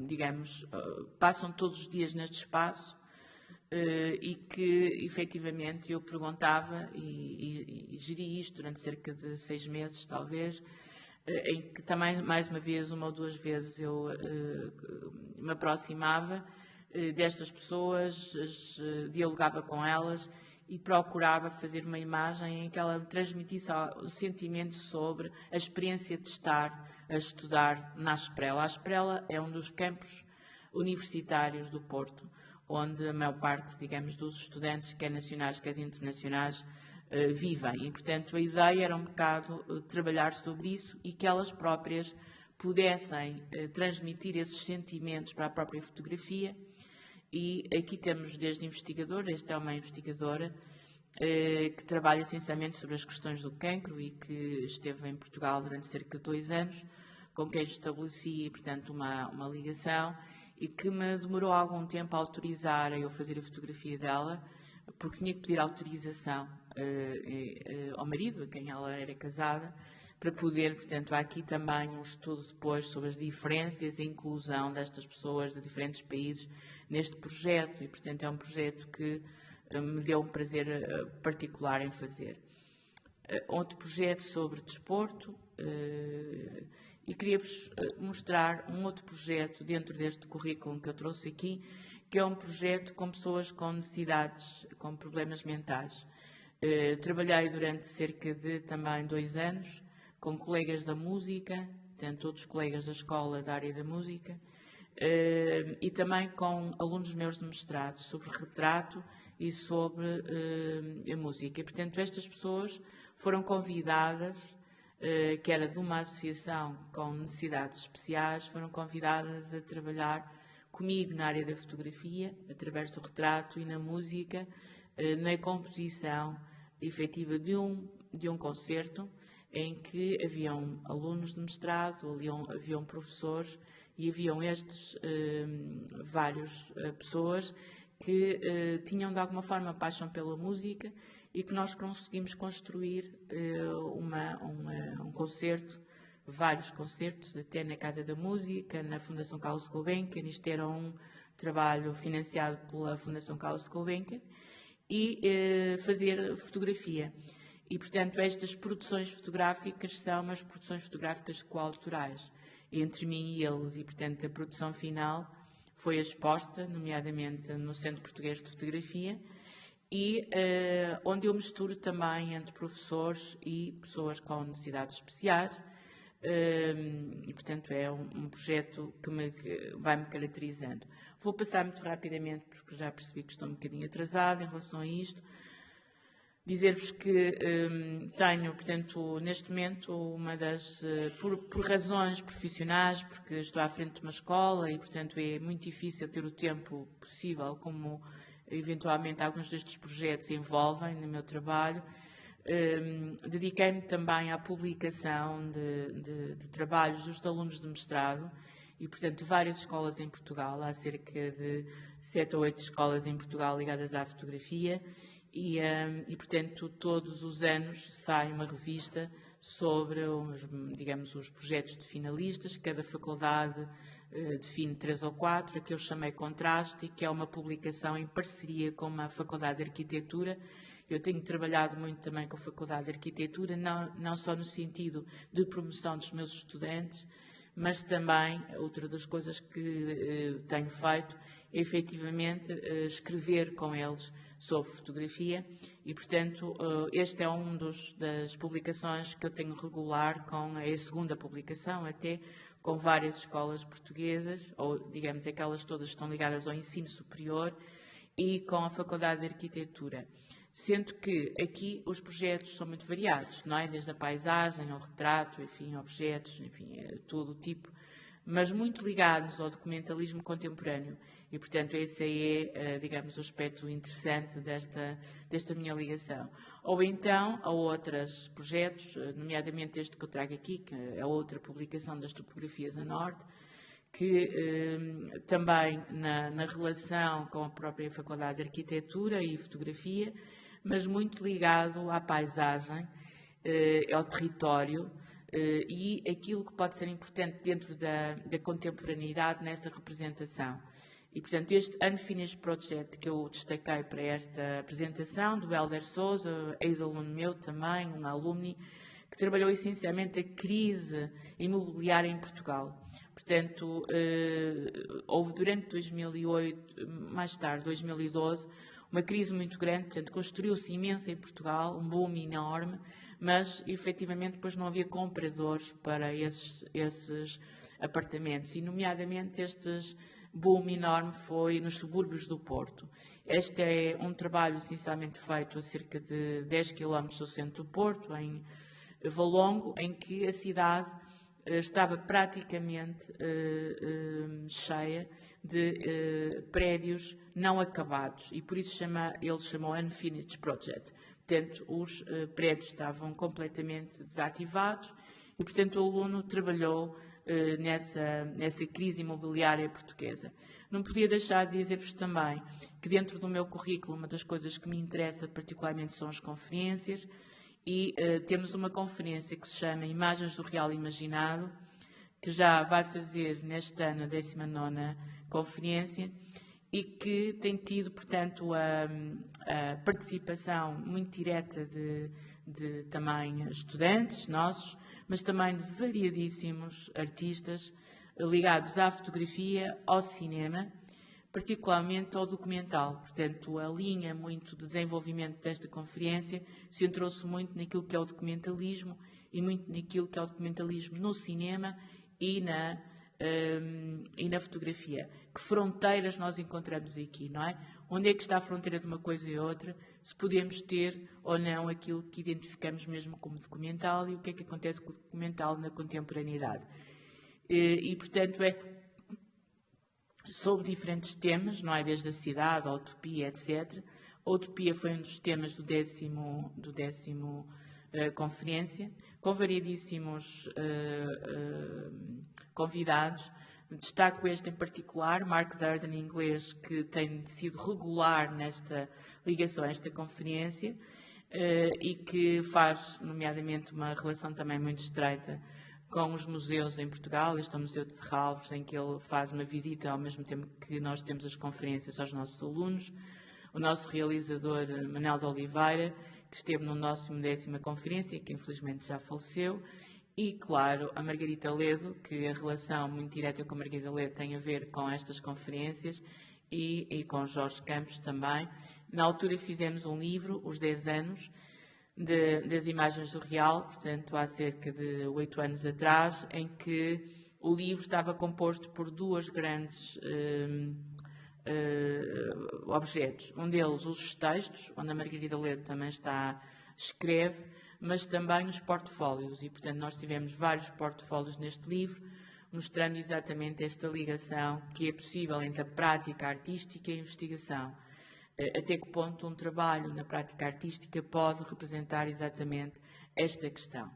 digamos, passam todos os dias neste espaço e que, efetivamente, eu perguntava e geri isto durante cerca de 6 meses, talvez, em que também, mais uma vez, uma ou duas vezes, eu me aproximava destas pessoas, dialogava com elas e procurava fazer uma imagem em que ela me transmitisse o sentimento sobre a experiência de estar a estudar na Asprela. A Asprela é um dos campos universitários do Porto, onde a maior parte, digamos, dos estudantes, quer nacionais, quer internacionais, vivem. E, portanto, a ideia era um bocado trabalhar sobre isso e que elas próprias pudessem transmitir esses sentimentos para a própria fotografia. E aqui temos desde investigadora, esta é uma investigadora que trabalha essencialmente sobre as questões do cancro e que esteve em Portugal durante cerca de 2 anos, com quem estabeleci, portanto, uma ligação e que me demorou algum tempo a autorizar a eu fazer a fotografia dela, porque tinha que pedir autorização ao marido, a quem ela era casada, para poder, portanto, há aqui também um estudo depois sobre as diferenças e a inclusão destas pessoas de diferentes países neste projeto e, portanto, é um projeto que me deu um prazer particular em fazer. Outro projeto sobre desporto e queria-vos mostrar um outro projeto dentro deste currículo que eu trouxe aqui, que é um projeto com pessoas com necessidades, com problemas mentais. Trabalhei durante cerca de também 2 anos com colegas da música, portanto, todos os colegas da escola da área da música, e também com alunos meus de mestrado sobre retrato e sobre a música. E, portanto, estas pessoas foram convidadas, que era de uma associação com necessidades especiais, foram convidadas a trabalhar comigo na área da fotografia, através do retrato e na música, na composição efetiva de um concerto, em que haviam alunos de mestrado, haviam professores e haviam estes várias pessoas que tinham de alguma forma paixão pela música e que nós conseguimos construir um concerto, vários concertos, até na Casa da Música, na Fundação Carlos Gulbenkian. Isto era um trabalho financiado pela Fundação Carlos Gulbenkian e fazer fotografia. E, portanto, estas produções fotográficas são umas produções fotográficas coautorais entre mim e eles. E, portanto, a produção final foi exposta, nomeadamente no Centro Português de Fotografia, e onde eu misturo também entre professores e pessoas com necessidades especiais. E, portanto, é um projeto que vai-me caracterizando. Vou passar muito rapidamente, porque já percebi que estou um bocadinho atrasada em relação a isto. Dizer-vos que tenho, portanto, neste momento, uma das, por razões profissionais, porque estou à frente de uma escola e, portanto, é muito difícil ter o tempo possível, como eventualmente alguns destes projetos envolvem no meu trabalho. Dediquei-me também à publicação de trabalhos dos alunos de mestrado e, portanto, várias escolas em Portugal. Há cerca de 7 ou 8 escolas em Portugal ligadas à fotografia. E, portanto, todos os anos sai uma revista sobre, digamos, os projetos de finalistas. Cada faculdade define 3 ou 4, a que eu chamei Contraste, que é uma publicação em parceria com uma faculdade de arquitetura. Eu tenho trabalhado muito também com a faculdade de arquitetura, não só no sentido de promoção dos meus estudantes, mas também outra das coisas que tenho feito é efetivamente escrever com eles sobre fotografia e, portanto, este é um das publicações que eu tenho regular, é a segunda publicação até, com várias escolas portuguesas, ou digamos aquelas todas que estão ligadas ao ensino superior, e com a Faculdade de Arquitetura. Sendo que aqui os projetos são muito variados, não é? Desde a paisagem ao retrato, enfim, objetos, enfim, todo o tipo, mas muito ligados ao documentalismo contemporâneo. E, portanto, esse aí é, digamos, o aspecto interessante desta minha ligação. Ou então, a outros projetos, nomeadamente este que eu trago aqui, que é outra publicação das topografias a norte, que também na relação com a própria Faculdade de Arquitetura e Fotografia, mas muito ligado à paisagem, ao território e aquilo que pode ser importante dentro da contemporaneidade nessa representação. E, portanto, este Unfinished Project que eu destaquei para esta apresentação, do Helder Sousa, ex-aluno meu também, um alumni, que trabalhou essencialmente a crise imobiliária em Portugal. Portanto, houve durante 2008, mais tarde, 2012, uma crise muito grande, portanto, construiu-se imenso em Portugal, um boom enorme, mas, efetivamente, depois não havia compradores para esses apartamentos, e, nomeadamente, este boom enorme foi nos subúrbios do Porto. Este é um trabalho, essencialmente, feito a cerca de 10 km do centro do Porto, em Valongo, em que a cidade estava praticamente cheia de prédios não acabados, e por isso ele chamou Unfinished Project. Portanto, os prédios estavam completamente desativados e, portanto, o aluno trabalhou nessa crise imobiliária portuguesa. Não podia deixar de dizer-vos também que dentro do meu currículo uma das coisas que me interessa particularmente são as conferências, e temos uma conferência que se chama Imagens do Real Imaginado, que já vai fazer neste ano a 19ª conferência e que tem tido, portanto, a participação muito direta de também estudantes nossos, mas também de variadíssimos artistas ligados à fotografia, ao cinema, particularmente ao documental. Portanto, a linha muito de desenvolvimento desta conferência centrou-se muito naquilo que é o documentalismo e muito naquilo que é o documentalismo no cinema e na fotografia. Que fronteiras nós encontramos aqui, não é? Onde é que está a fronteira de uma coisa e outra? Se podemos ter ou não aquilo que identificamos mesmo como documental e o que é que acontece com o documental na contemporaneidade. E portanto, sobre diferentes temas, não é? Desde a cidade, a utopia, etc. A utopia foi um dos temas do décimo conferência, com variedíssimos convidados. Destaco este em particular, Mark Durden, em inglês, que tem sido regular nesta ligação a esta conferência e que faz, nomeadamente, uma relação também muito estreita com os museus em Portugal. Este é o Museu de Serralves, em que ele faz uma visita ao mesmo tempo que nós temos as conferências aos nossos alunos. O nosso realizador, Manuel de Oliveira, que esteve na nossa 10ª conferência, que infelizmente já faleceu. E, claro, a Margarita Ledo, que a relação muito direta com a Margarita Ledo tem a ver com estas conferências e com Jorge Campos também. Na altura fizemos um livro, Os 10 anos, das imagens do Real, portanto, há cerca de 8 anos atrás, em que o livro estava composto por duas grandes objetos. Um deles, os textos, onde a Margarida Ledo também escreve, mas também os portfólios. E, portanto, nós tivemos vários portfólios neste livro, mostrando exatamente esta ligação que é possível entre a prática artística e a investigação. Até que ponto um trabalho na prática artística pode representar exatamente esta questão.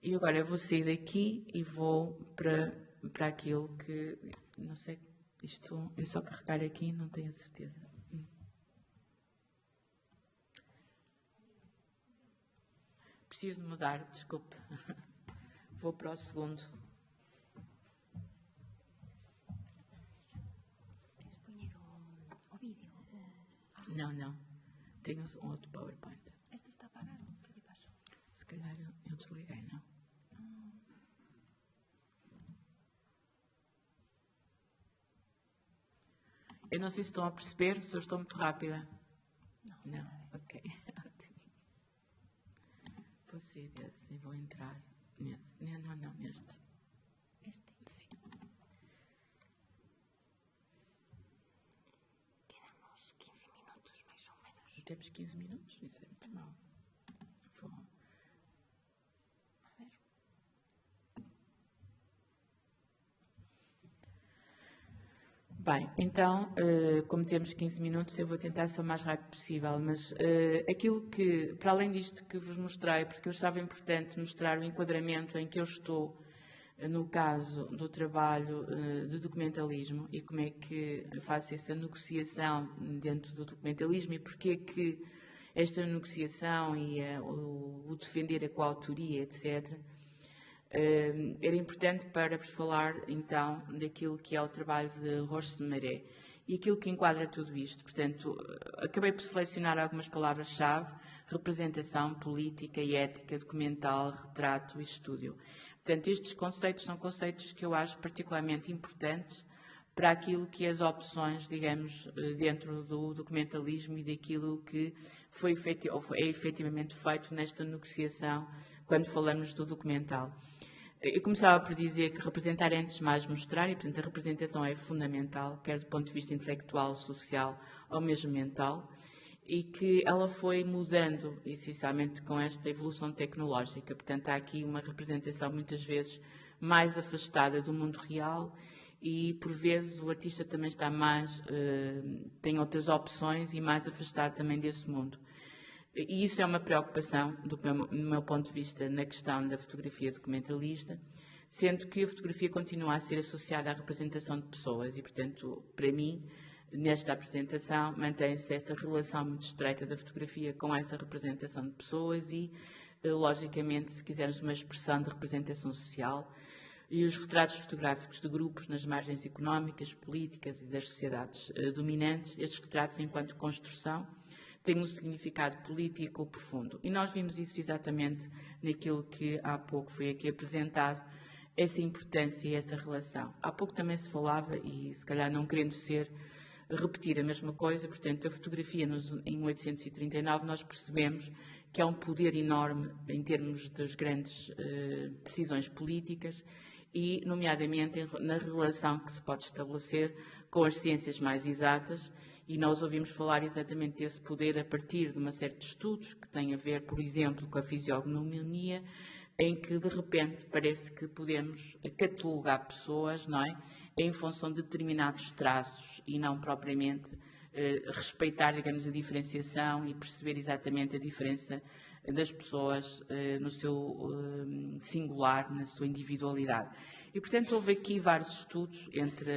E agora eu vou sair daqui e vou para aquilo que, não sei, isto é só carregar aqui, não tenho a certeza. Preciso de mudar, desculpe. Vou para o segundo. Não. Tenho um outro PowerPoint. Este está apagado? O que lhe passou? Se calhar eu desliguei, não? Eu não sei se estão a perceber, se eu estou muito rápida. Não. Ok. Vou sair desse e vou entrar nesse. Não, neste. Este? Sim. Quedamos 15 minutos, mais ou menos. Temos 15 minutos? Isso é muito mau. Vou... A ver. Bem, então, como temos 15 minutos, eu vou tentar ser o mais rápido possível, mas aquilo que, para além disto que vos mostrei, porque eu achava importante mostrar o enquadramento em que eu estou no caso do trabalho de documentalismo e como é que faço essa negociação dentro do documentalismo e porque é que esta negociação e o defender a coautoria, etc., era importante para vos falar, então, daquilo que é o trabalho de Roche de Maré e aquilo que enquadra tudo isto. Portanto, acabei por selecionar algumas palavras-chave: representação, política e ética, documental, retrato e estúdio. Portanto, estes conceitos são conceitos que eu acho particularmente importantes para aquilo que as opções, digamos, dentro do documentalismo e daquilo que é efetivamente feito nesta negociação quando falamos do documental. Eu começava por dizer que representar é antes de mais mostrar, e portanto a representação é fundamental, quer do ponto de vista intelectual, social ou mesmo mental, e que ela foi mudando essencialmente com esta evolução tecnológica. Portanto, há aqui uma representação muitas vezes mais afastada do mundo real e por vezes o artista também está mais, tem outras opções e mais afastado também desse mundo. E isso é uma preocupação, do meu ponto de vista, na questão da fotografia documentalista, sendo que a fotografia continua a ser associada à representação de pessoas e, portanto, para mim, nesta apresentação, mantém-se esta relação muito estreita da fotografia com essa representação de pessoas e, logicamente, se quisermos uma expressão de representação social, e os retratos fotográficos de grupos nas margens económicas, políticas e das sociedades dominantes, estes retratos, enquanto construção, têm um significado político profundo. E nós vimos isso exatamente naquilo que há pouco foi aqui apresentado, essa importância e esta relação. Há pouco também se falava, e se calhar não querendo repetir a mesma coisa, portanto, a fotografia em 1839 nós percebemos que há um poder enorme em termos das grandes decisões políticas e, nomeadamente, na relação que se pode estabelecer com as ciências mais exatas, e nós ouvimos falar exatamente desse poder a partir de uma série de estudos que têm a ver, por exemplo, com a fisiognomia, em que, de repente, parece que podemos catalogar pessoas, não é, em função de determinados traços e não propriamente respeitar, digamos, a diferenciação e perceber exatamente a diferença das pessoas no seu singular, na sua individualidade. E, portanto, houve aqui vários estudos entre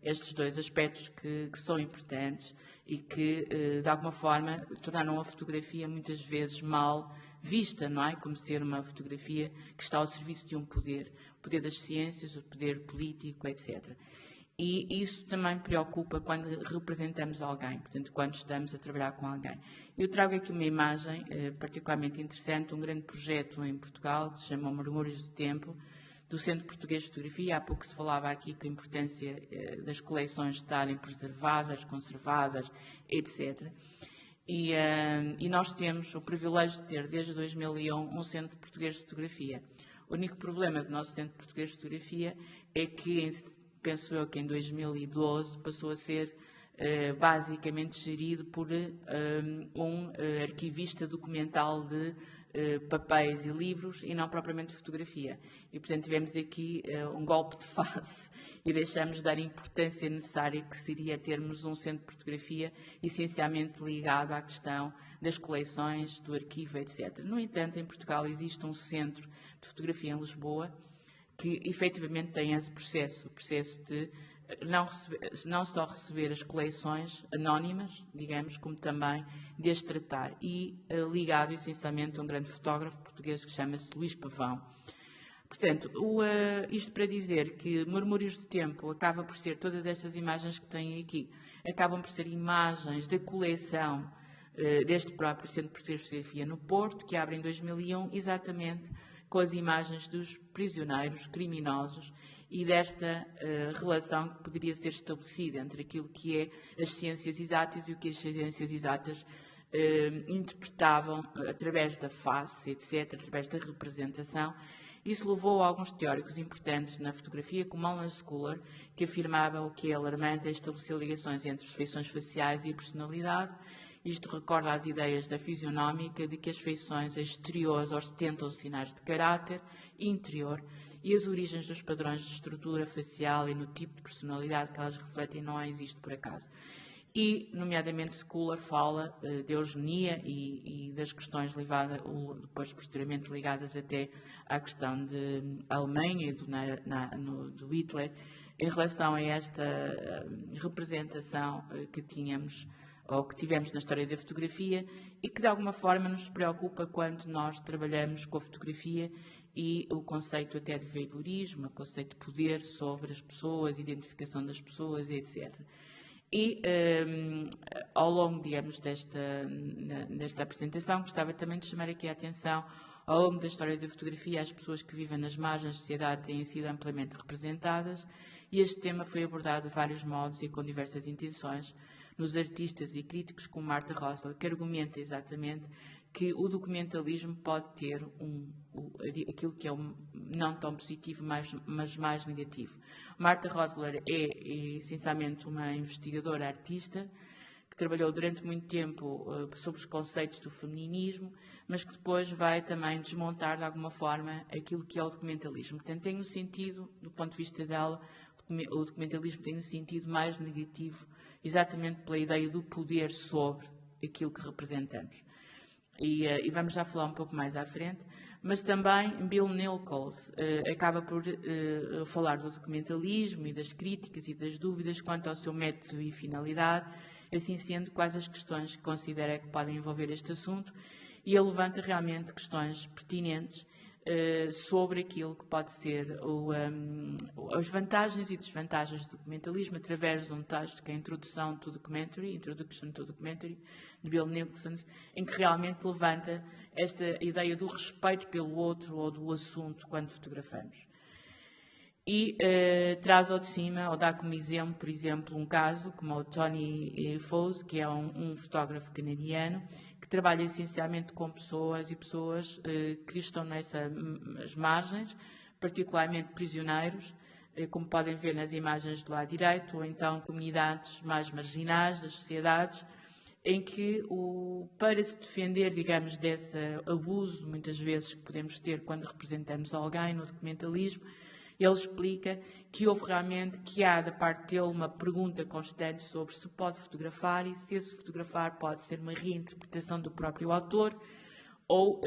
estes dois aspectos que são importantes e que, de alguma forma, tornaram a fotografia muitas vezes mal vista, não é? Como ser uma fotografia que está ao serviço de um poder, o poder das ciências, o poder político, etc. E isso também preocupa quando representamos alguém, portanto, quando estamos a trabalhar com alguém. Eu trago aqui uma imagem particularmente interessante, um grande projeto em Portugal que se chama Murmúrios do Tempo, do Centro Português de Fotografia. Há pouco se falava aqui com a importância das coleções estarem preservadas, conservadas, etc. E nós temos o privilégio de ter, desde 2001, um Centro Português de Fotografia. O único problema do nosso Centro Português de Fotografia é que, penso eu, que em 2012 passou a ser basicamente gerido por um arquivista documental de papéis e livros e não propriamente de fotografia. E, portanto, tivemos aqui um golpe de face e deixamos de dar a importância necessária que seria termos um centro de fotografia essencialmente ligado à questão das coleções, do arquivo, etc. No entanto, em Portugal existe um centro de fotografia em Lisboa que efetivamente tem esse processo, o processo de não só receber as coleções anónimas, digamos, como também de as tratar, e ligado essencialmente a um grande fotógrafo português que chama-se Luís Pavão. Portanto, isto para dizer que Murmúrios do Tempo acaba por ser, todas estas imagens que têm aqui, acabam por ser imagens da coleção deste próprio Centro Português de Fotografia no Porto, que abre em 2001, exatamente com as imagens dos prisioneiros criminosos e desta relação que poderia ser estabelecida entre aquilo que é as ciências exatas e o que as ciências exatas interpretavam através da face, etc., através da representação. Isso levou a alguns teóricos importantes na fotografia, como Alan Schuller, que afirmava o que é alarmante é estabelecer ligações entre as feições faciais e a personalidade. Isto recorda as ideias da fisionómica de que as feições exteriores ostentam sinais de caráter interior e as origens dos padrões de estrutura facial e no tipo de personalidade que elas refletem não existe por acaso. E, nomeadamente, Schuller fala de eugenia e das questões ligadas, depois posteriormente ligadas até à questão de Alemanha e do Hitler, em relação a esta representação que tínhamos ou que tivemos na história da fotografia e que de alguma forma nos preocupa quando nós trabalhamos com a fotografia e o conceito até de veivorismo, o conceito de poder sobre as pessoas, identificação das pessoas, etc. E ao longo, digamos, desta apresentação, gostava também de chamar aqui a atenção ao longo da história da fotografia, as pessoas que vivem nas margens da sociedade têm sido amplamente representadas e este tema foi abordado de vários modos e com diversas intenções nos artistas e críticos como Martha Rosler, que argumenta exatamente que o documentalismo pode ter aquilo que é não tão positivo, mas mais negativo. Martha Rosler é essencialmente uma investigadora artista que trabalhou durante muito tempo sobre os conceitos do feminismo, mas que depois vai também desmontar de alguma forma aquilo que é o documentalismo. Portanto, tem um sentido, do ponto de vista dela, o documentalismo tem um sentido mais negativo, exatamente pela ideia do poder sobre aquilo que representamos. E vamos já falar um pouco mais à frente, mas também Bill Nichols acaba por falar do documentalismo e das críticas e das dúvidas quanto ao seu método e finalidade, assim sendo quais as questões que considera que podem envolver este assunto, e ele levanta realmente questões pertinentes sobre aquilo que pode ser as vantagens e desvantagens do documentalismo através de um texto que é a Introduction to Documentary, de Bill Nicholson, em que realmente levanta esta ideia do respeito pelo outro ou do assunto quando fotografamos. E traz ao de cima, ou dá como exemplo, por exemplo, um caso como o Tony Foss, que é um fotógrafo canadiano, que trabalha essencialmente com pessoas que estão nessas margens, particularmente prisioneiros, como podem ver nas imagens do lado direito, ou então comunidades mais marginais das sociedades, em que, para se defender, digamos, desse abuso, muitas vezes, que podemos ter quando representamos alguém no documentalismo, ele explica que houve realmente, que há da parte dele uma pergunta constante sobre se pode fotografar e se esse fotografar pode ser uma reinterpretação do próprio autor ou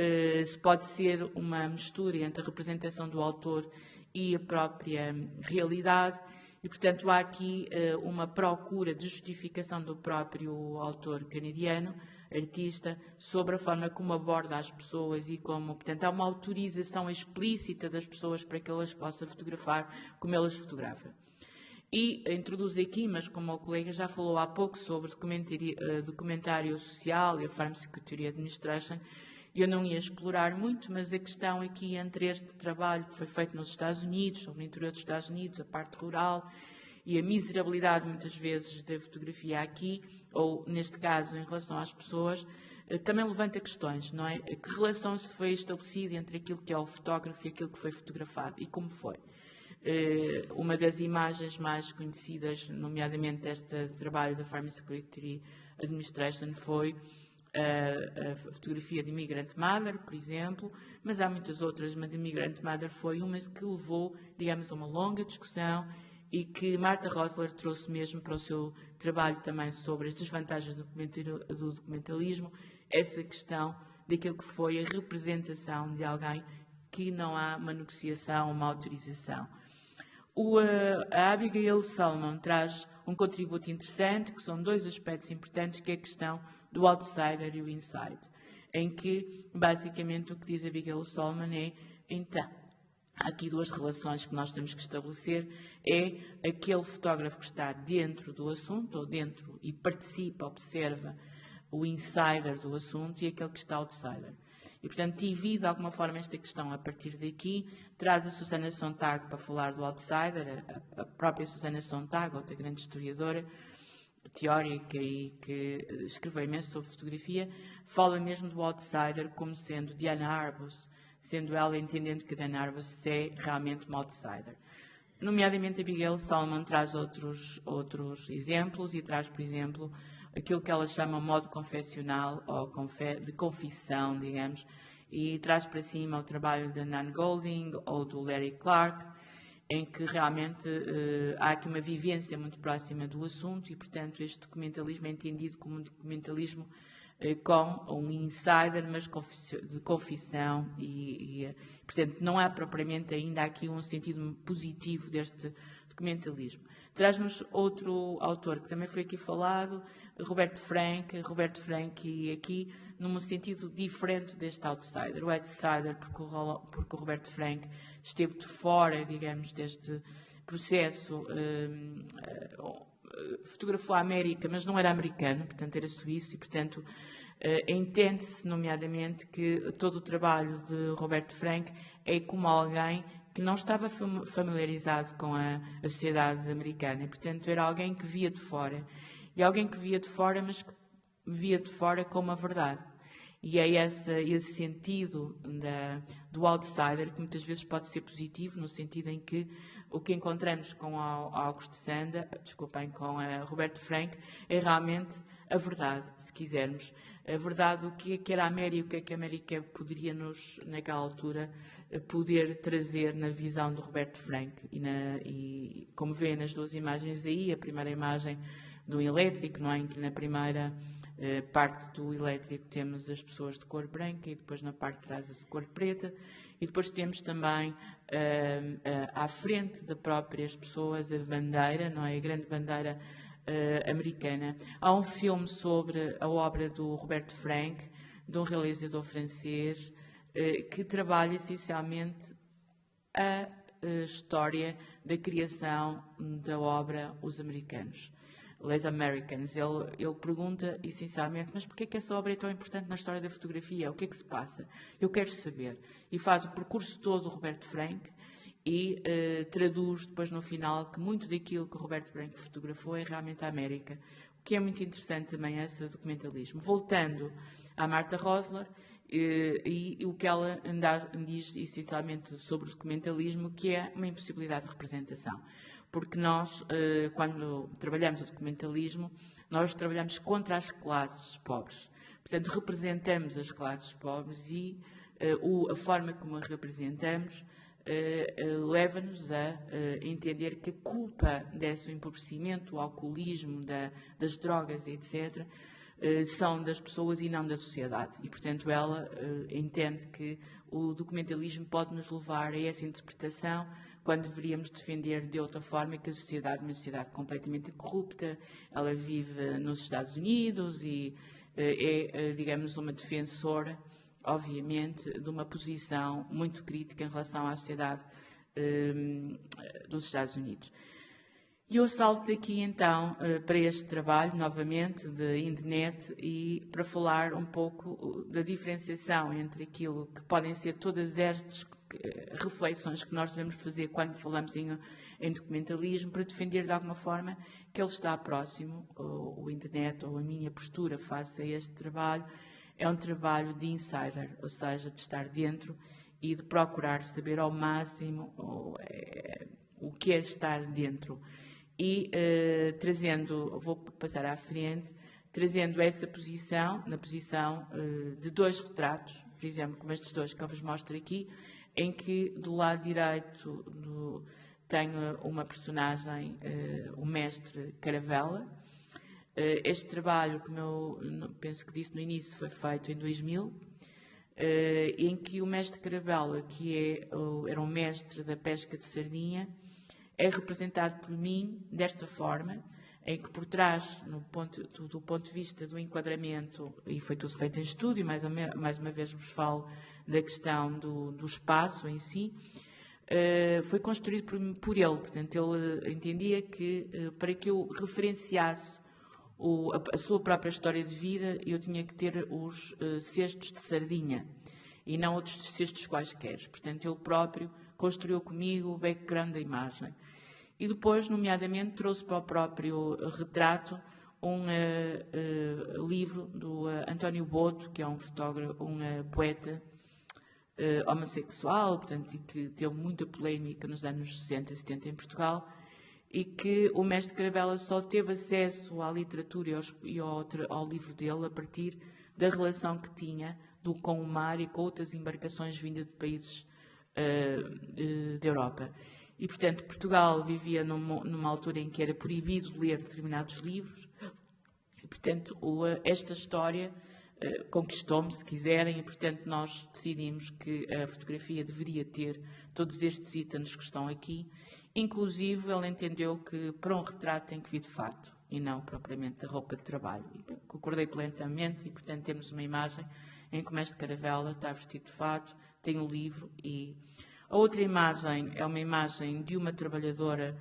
se pode ser uma mistura entre a representação do autor e a própria realidade. E, portanto, há aqui uma procura de justificação do próprio autor canadiano, artista, sobre a forma como aborda as pessoas e como, portanto, há uma autorização explícita das pessoas para que elas possam fotografar como elas fotografam. E introduz aqui, mas como o colega já falou há pouco sobre documentário social e a Pharmaceutical Theory Administration, eu não ia explorar muito, mas a questão aqui entre este trabalho que foi feito nos Estados Unidos, sobre o interior dos Estados Unidos, a parte rural, e a miserabilidade, muitas vezes, da fotografia aqui, ou, neste caso, em relação às pessoas, também levanta questões, não é? Que relação se foi estabelecida entre aquilo que é o fotógrafo e aquilo que foi fotografado, e como foi? Uma das imagens mais conhecidas, nomeadamente deste trabalho da Pharmaceutical Theory Administration, foi a fotografia de Immigrant Mother, por exemplo, mas há muitas outras, mas de Immigrant Mother foi uma que levou, digamos, a uma longa discussão e que Martha Rosler trouxe mesmo para o seu trabalho também sobre as desvantagens do documentalismo, essa questão daquilo que foi a representação de alguém que não há uma negociação, uma autorização. A Abigail Solomon traz um contributo interessante, que são dois aspectos importantes, que é a questão do outsider e o inside, em que, basicamente, o que diz a Abigail Solomon é, então, há aqui duas relações que nós temos que estabelecer, é aquele fotógrafo que está dentro do assunto, ou dentro e participa, observa o insider do assunto, e aquele que está outsider. E, E, portanto, divide de alguma forma esta questão a partir daqui, traz a Susana Sontag para falar do outsider, a própria Susana Sontag, outra grande historiadora, teórica e que escreveu imenso sobre fotografia, fala mesmo do outsider como sendo Diana Arbus, sendo ela entendendo que Diana Arbus é realmente uma outsider. Nomeadamente, Abigail Salomon traz outros exemplos e traz, por exemplo, aquilo que ela chama modo confessional ou de confissão, digamos, e traz para cima o trabalho de Nan Golding ou do Larry Clark, em que realmente há aqui uma vivência muito próxima do assunto e, portanto, este documentalismo é entendido como um documentalismo com um insider, mas de confissão e, portanto, não há propriamente ainda aqui um sentido positivo deste documentalismo. Traz-nos outro autor que também foi aqui falado, Roberto Frank, e aqui num sentido diferente deste outsider. O outsider, porque o Roberto Frank esteve de fora, digamos, deste processo, fotografou a América, mas não era americano, portanto era suíço e, portanto, entende-se, nomeadamente, que todo o trabalho de Roberto Frank é como alguém que não estava familiarizado com a sociedade americana. E, portanto, era alguém que via de fora. E alguém que via de fora, mas que via de fora com uma verdade. E é esse sentido do outsider que muitas vezes pode ser positivo, no sentido em que o que encontramos com Augusto Sanda, com Roberto Frank, é realmente a verdade, se quisermos. A verdade do que era a América, o que a América poderia naquela altura, poder trazer na visão do Roberto Frank. E como vê nas duas imagens aí, a primeira imagem do elétrico, não é? Em que na primeira parte do elétrico temos as pessoas de cor branca e depois na parte de trás as de cor preta. E depois temos também à frente das próprias pessoas a bandeira, não é? A grande bandeira americana. Há um filme sobre a obra do Roberto Frank, de um realizador francês, que trabalha essencialmente a história da criação da obra Os Americanos. Les Americans. Ele pergunta essencialmente, mas porquê é que essa obra é tão importante na história da fotografia? O que é que se passa? Eu quero saber. E faz o percurso todo do Roberto Frank e traduz depois no final que muito daquilo que o Roberto Frank fotografou é realmente a América. O que é muito interessante também é esse documentalismo. Voltando à Martha Rosler, e o que ela diz essencialmente sobre o documentalismo, que é uma impossibilidade de representação. Porque nós, quando trabalhamos o documentalismo, nós trabalhamos contra as classes pobres. Portanto, representamos as classes pobres e a forma como as representamos leva-nos a entender que a culpa desse empobrecimento, o alcoolismo, das drogas, etc., são das pessoas e não da sociedade. E, portanto, ela entende que o documentalismo pode nos levar a essa interpretação quando deveríamos defender de outra forma que a sociedade é uma sociedade completamente corrupta. Ela vive nos Estados Unidos e é, digamos, uma defensora, obviamente, de uma posição muito crítica em relação à sociedade dos Estados Unidos. E eu salto daqui, então, para este trabalho, novamente, de Indnet, e para falar um pouco da diferenciação entre aquilo que podem ser todas estas reflexões que nós devemos fazer quando falamos em documentalismo, para defender, de alguma forma, que ele está próximo, o Indnet, ou a minha postura face a este trabalho, é um trabalho de insider, ou seja, de estar dentro e de procurar saber ao máximo o que é estar dentro. E trazendo, vou passar à frente, trazendo essa posição, na posição de dois retratos, por exemplo, como estes dois que eu vos mostro aqui, em que do lado direito tenho uma personagem, o mestre Caravella. Este trabalho, como eu penso que disse no início, foi feito em 2000, em que o mestre Caravella, que era um mestre da pesca de sardinha, é representado por mim desta forma, em que por trás, do ponto de vista do enquadramento, e foi tudo feito em estúdio, mais uma vez vos falo da questão do espaço em si, foi construído por ele. Portanto, ele entendia que para que eu referenciasse a sua própria história de vida, eu tinha que ter os cestos de sardinha. e não outros textos quaisquer. Portanto, ele próprio construiu comigo o background da imagem. E depois, nomeadamente, trouxe para o próprio retrato um livro do António Boto, que é um fotógrafo, um poeta homossexual, portanto, e que teve muita polémica nos anos 60 e 70 em Portugal, e que o mestre Caravella só teve acesso à literatura e ao livro dele a partir da relação que tinha com o mar e com outras embarcações vindas de países da Europa. E, portanto, Portugal vivia numa altura em que era proibido ler determinados livros, e, portanto, esta história conquistou-me, se quiserem, e, portanto, nós decidimos que a fotografia deveria ter todos estes itens que estão aqui. Inclusive, ele entendeu que para um retrato tem que vir de fato, e não propriamente da roupa de trabalho. E concordei plenamente, e, portanto, temos uma imagem em que o mestre Caravella está vestido de fato, tem um livro, e a outra imagem é uma imagem de uma trabalhadora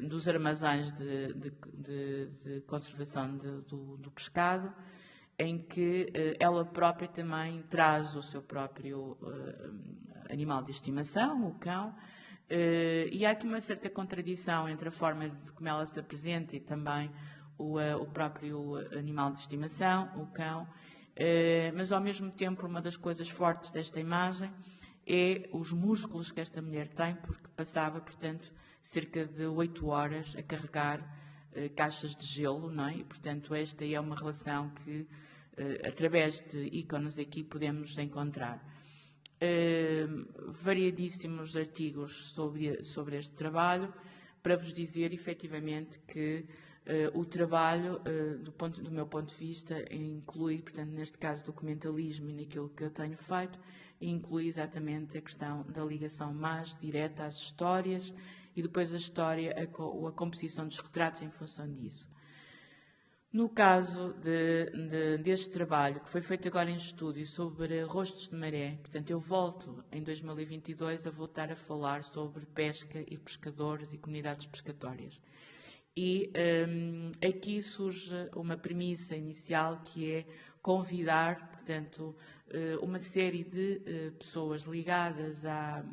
dos armazéns de conservação do pescado, em que ela própria também traz o seu próprio animal de estimação, o cão, e há aqui uma certa contradição entre a forma de como ela se apresenta e também o próprio animal de estimação, o cão, mas ao mesmo tempo uma das coisas fortes desta imagem é os músculos que esta mulher tem, porque passava, portanto, cerca de 8 horas a carregar caixas de gelo, não é? E, portanto, esta é uma relação que, através de ícones aqui, podemos encontrar. Variadíssimos artigos sobre este trabalho, para vos dizer, efetivamente, que o trabalho, do meu ponto de vista, inclui, portanto, neste caso, documentalismo e naquilo que eu tenho feito, inclui exatamente a questão da ligação mais direta às histórias e depois a história, a composição dos retratos em função disso. No caso deste trabalho, que foi feito agora em estúdio sobre rostos de maré, portanto, eu volto em 2022 a voltar a falar sobre pesca e pescadores e comunidades pescatórias. E aqui surge uma premissa inicial que é convidar, portanto, uma série de pessoas ligadas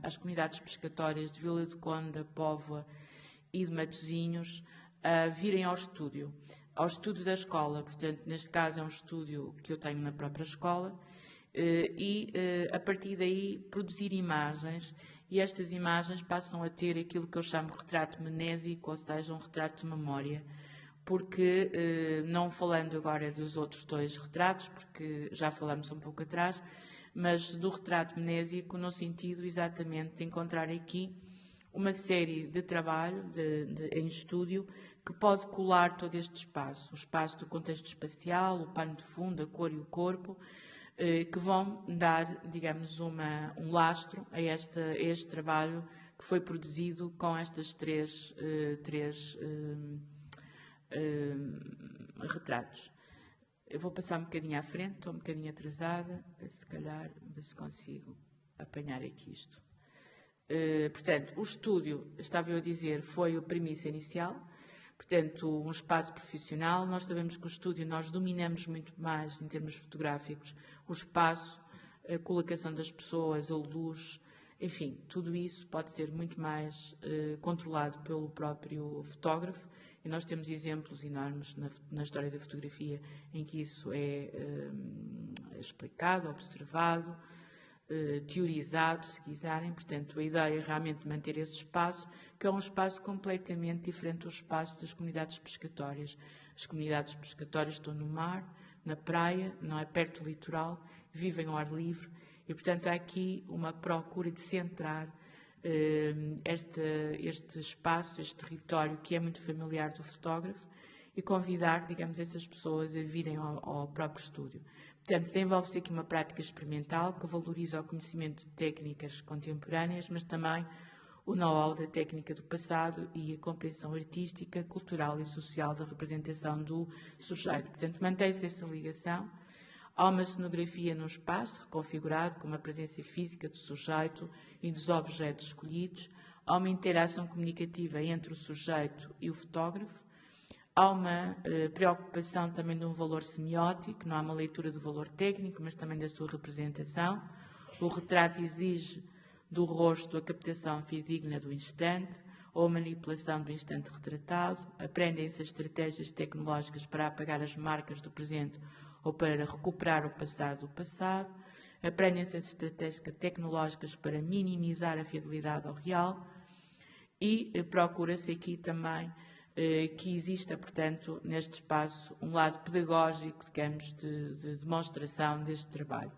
às comunidades pescatórias de Vila de Conde, da Póvoa e de Matosinhos a virem ao estúdio da escola. Portanto, neste caso é um estúdio que eu tenho na própria escola, e a partir daí produzir imagens, e estas imagens passam a ter aquilo que eu chamo de retrato mnésico, ou seja, um retrato de memória, porque, não falando agora dos outros 2 retratos, porque já falamos um pouco atrás, mas do retrato mnésico no sentido exatamente de encontrar aqui uma série de trabalho em estúdio que pode colar todo este espaço, o espaço do contexto espacial, o pano de fundo, a cor e o corpo, que vão dar, digamos, um lastro a este trabalho que foi produzido com estas três retratos. Eu vou passar um bocadinho à frente, estou um bocadinho atrasada, se calhar, ver se consigo apanhar aqui isto. Portanto, o estúdio, estava eu a dizer, foi a premissa inicial, portanto, um espaço profissional. Nós sabemos que o estúdio nós dominamos muito mais, em termos fotográficos, o espaço, a colocação das pessoas, a luz, enfim, tudo isso pode ser muito mais controlado pelo próprio fotógrafo, e nós temos exemplos enormes na história da fotografia em que isso é explicado, observado, teorizado, se quiserem. Portanto, a ideia é realmente manter esse espaço, que é um espaço completamente diferente do espaço das comunidades pescatórias. As comunidades pescatórias estão no mar, na praia, não é, perto do litoral, vivem ao ar livre, e, portanto, há aqui uma procura de centrar este espaço, este território que é muito familiar do fotógrafo, e convidar, digamos, essas pessoas a virem ao próprio estúdio. Portanto, desenvolve-se aqui uma prática experimental que valoriza o conhecimento de técnicas contemporâneas, mas também o know-how da técnica do passado e a compreensão artística, cultural e social da representação do sujeito. Portanto, mantém-se essa ligação. Há uma cenografia no espaço, reconfigurado, com uma presença física do sujeito e dos objetos escolhidos. Há uma interação comunicativa entre o sujeito e o fotógrafo. Há uma preocupação também de um valor semiótico, não há uma leitura do valor técnico, mas também da sua representação. O retrato exige do rosto a captação fidedigna do instante ou a manipulação do instante retratado. Aprendem-se as estratégias tecnológicas para apagar as marcas do presente ou para recuperar o passado do passado. Aprendem-se as estratégias tecnológicas para minimizar a fidelidade ao real. E procura-se aqui também que exista, portanto, neste espaço, um lado pedagógico, digamos, de demonstração deste trabalho.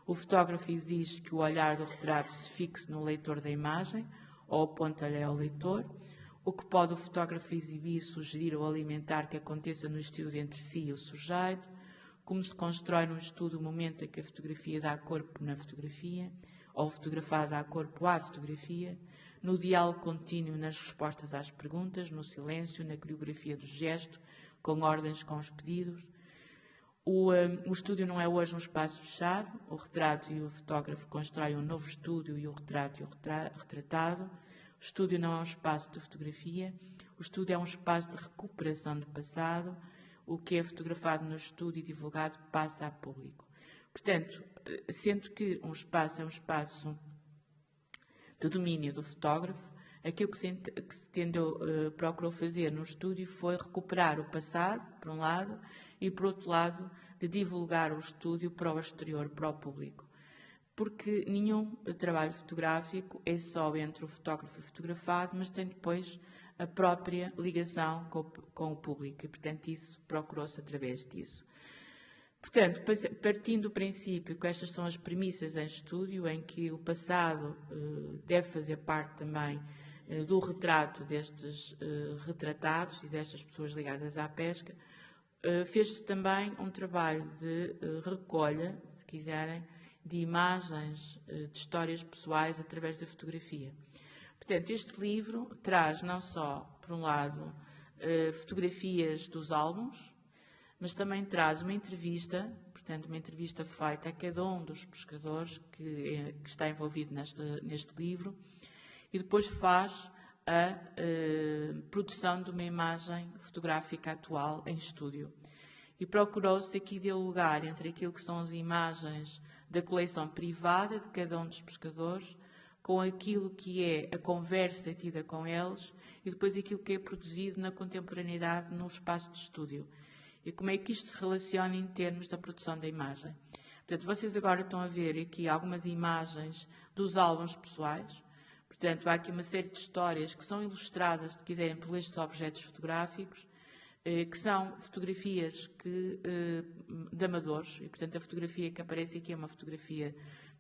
O fotógrafo exige que o olhar do retrato se fixe no leitor da imagem, ou aponta-lhe ao leitor. O que pode o fotógrafo exibir, sugerir ou alimentar que aconteça no estúdio entre si e o sujeito. Como se constrói no estudo o momento em que a fotografia dá corpo na fotografia, ou o fotografado dá corpo à fotografia. No diálogo contínuo nas respostas às perguntas, no silêncio, na coreografia do gesto, com ordens, com os pedidos. O estúdio não é hoje um espaço fechado. O retrato e o fotógrafo constroem um novo estúdio e o retrato e o retratado. O estúdio não é um espaço de fotografia. O estúdio é um espaço de recuperação do passado. O que é fotografado no estúdio e divulgado passa a público. Portanto, sendo que um espaço é um espaço de domínio do fotógrafo, aquilo que se procurou fazer no estúdio foi recuperar o passado, por um lado, e, por outro lado, de divulgar o estúdio para o exterior, para o público. Porque nenhum trabalho fotográfico é só entre o fotógrafo e o fotografado, mas tem depois a própria ligação com o público, e, portanto, isso procurou-se através disso. Portanto, partindo do princípio que estas são as premissas em estúdio, em que o passado deve fazer parte também do retrato destes retratados e destas pessoas ligadas à pesca, fez-se também um trabalho de recolha, se quiserem, de imagens, de histórias pessoais através da fotografia. Portanto, este livro traz não só, por um lado, fotografias dos álbuns, mas também traz uma entrevista, portanto, uma entrevista feita a cada um dos pescadores que está envolvido neste livro, e depois faz a produção de uma imagem fotográfica atual em estúdio. E procurou-se aqui dialogar entre aquilo que são as imagens da coleção privada de cada um dos pescadores, com aquilo que é a conversa tida com eles e depois aquilo que é produzido na contemporaneidade no espaço de estúdio. E como é que isto se relaciona em termos da produção da imagem. Portanto, vocês agora estão a ver aqui algumas imagens dos álbuns pessoais. Portanto, há aqui uma série de histórias que são ilustradas, se quiserem, por estes objetos fotográficos, que são fotografias de amadores. E, portanto, a fotografia que aparece aqui é uma fotografia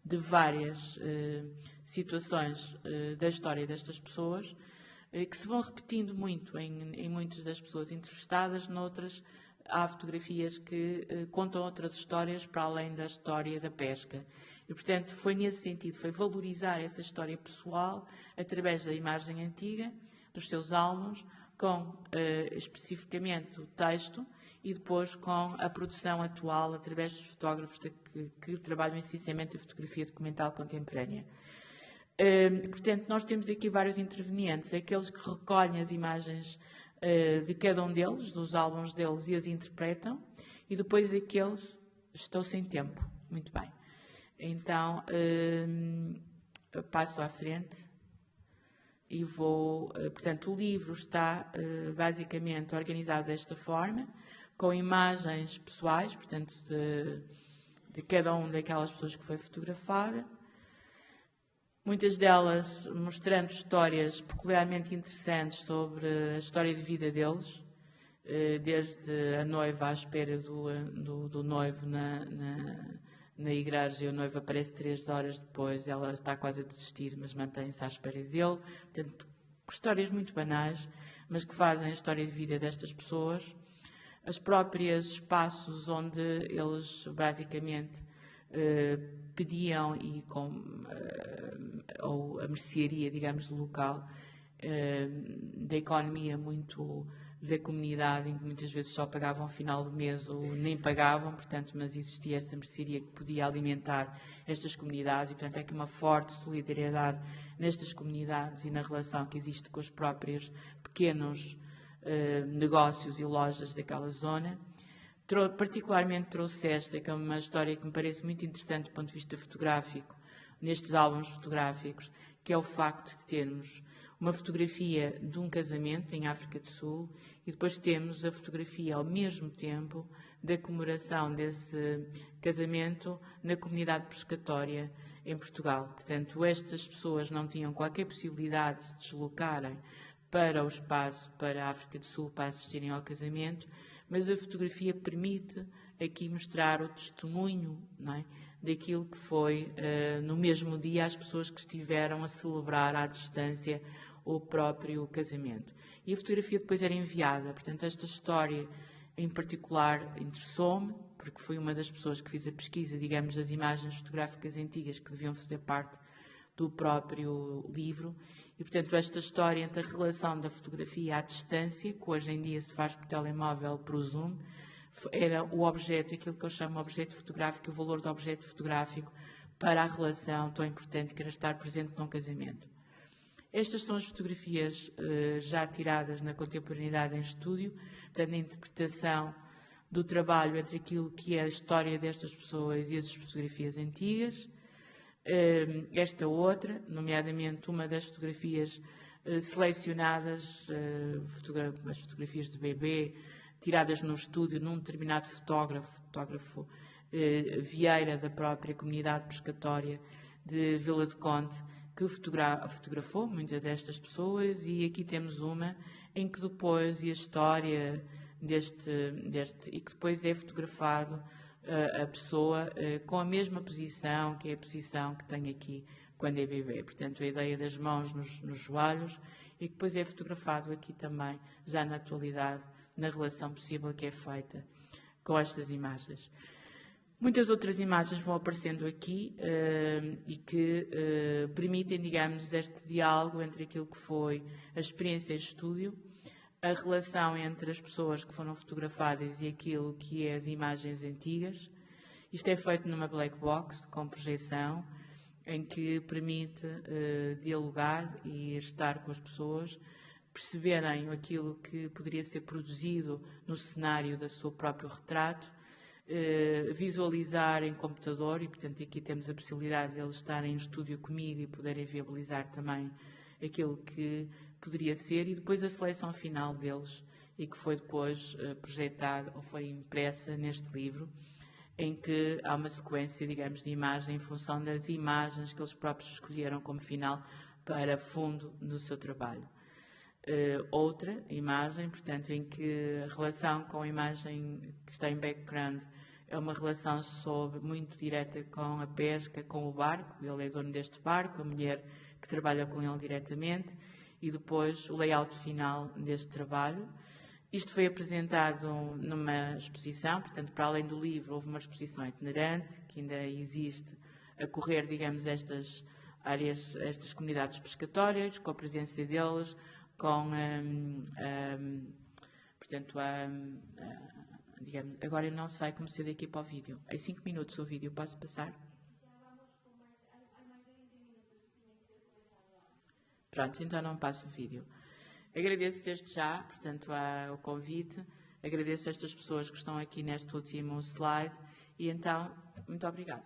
de várias situações da história destas pessoas, que se vão repetindo muito em muitas das pessoas entrevistadas, noutras há fotografias que contam outras histórias para além da história da pesca. E, portanto, foi nesse sentido, foi valorizar essa história pessoal através da imagem antiga, dos seus álbuns, com especificamente o texto e depois com a produção atual através dos fotógrafos que trabalham essencialmente a fotografia documental contemporânea. Portanto, nós temos aqui vários intervenientes, aqueles que recolhem as imagens de cada um deles, dos álbuns deles, e as interpretam, e depois aqueles... Estou sem tempo. Muito bem. Então, passo à frente e vou... portanto, o livro está basicamente organizado desta forma, com imagens pessoais, portanto, de cada uma daquelas pessoas que foi fotografada, muitas delas mostrando histórias peculiarmente interessantes sobre a história de vida deles, desde a noiva à espera do noivo na igreja, e o noivo aparece 3 horas depois, ela está quase a desistir, mas mantém-se à espera dele. Portanto, histórias muito banais, mas que fazem a história de vida destas pessoas. As próprias espaços onde eles basicamente pediam ou a mercearia, digamos, do local, da economia muito da comunidade, em que muitas vezes só pagavam ao final do mês ou nem pagavam, portanto, mas existia essa mercearia que podia alimentar estas comunidades e, portanto, é aqui uma forte solidariedade nestas comunidades e na relação que existe com os próprios pequenos negócios e lojas daquela zona. Particularmente trouxe esta, que é uma história que me parece muito interessante do ponto de vista fotográfico, nestes álbuns fotográficos, que é o facto de termos uma fotografia de um casamento em África do Sul e depois temos a fotografia ao mesmo tempo da comemoração desse casamento na comunidade pescatória em Portugal. Portanto, estas pessoas não tinham qualquer possibilidade de se deslocarem para o espaço, para a África do Sul, para assistirem ao casamento, mas a fotografia permite aqui mostrar o testemunho, não é, daquilo que foi, no mesmo dia, as pessoas que estiveram a celebrar à distância o próprio casamento. E a fotografia depois era enviada. Portanto, esta história em particular interessou-me, porque fui uma das pessoas que fiz a pesquisa, digamos, das imagens fotográficas antigas que deviam fazer parte do próprio livro. E, portanto, esta história entre a relação da fotografia à distância, que hoje em dia se faz por telemóvel, por zoom, era o objeto, aquilo que eu chamo de objeto fotográfico, o valor do objeto fotográfico para a relação tão importante que era estar presente num casamento. Estas são as fotografias já tiradas na contemporaneidade em estúdio, portanto, na interpretação do trabalho entre aquilo que é a história destas pessoas e as fotografias antigas. Esta outra, nomeadamente uma das fotografias selecionadas, as fotografias de bebê, tiradas no estúdio num determinado fotógrafo Vieira, da própria comunidade pescatória de Vila do Conde, que fotografou muitas destas pessoas, e aqui temos uma em que depois, e a história e que depois é fotografado a pessoa com a mesma posição, que é a posição que tem aqui quando é bebê. Portanto, a ideia das mãos nos joelhos, e que depois é fotografado aqui também, já na atualidade, na relação possível que é feita com estas imagens. Muitas outras imagens vão aparecendo aqui e que permitem, digamos, este diálogo entre aquilo que foi a experiência de estúdio, a relação entre as pessoas que foram fotografadas e aquilo que é as imagens antigas. Isto é feito numa black box, com projeção, em que permite dialogar e estar com as pessoas, perceberem aquilo que poderia ser produzido no cenário do seu próprio retrato, visualizar em computador, e portanto aqui temos a possibilidade de eles estarem em estúdio comigo e poderem viabilizar também aquilo que poderia ser, e depois a seleção final deles, e que foi depois projetada ou foi impressa neste livro, em que há uma sequência, digamos, de imagem em função das imagens que eles próprios escolheram como final para fundo do seu trabalho. Outra imagem, portanto, em que a relação com a imagem que está em background é uma relação muito direta com a pesca, com o barco. Ele é dono deste barco, a mulher que trabalha com ele diretamente, e depois o layout final deste trabalho. Isto foi apresentado numa exposição, portanto, para além do livro, houve uma exposição itinerante, que ainda existe a correr, digamos, estas áreas, estas comunidades pescatórias, com a presença deles, com, portanto, digamos, agora eu não sei como ser daqui para o vídeo. Em 5 minutos o vídeo, posso passar? Pronto, então não passo o vídeo. Agradeço desde já, portanto, o convite, agradeço a estas pessoas que estão aqui neste último slide, e então, muito obrigado.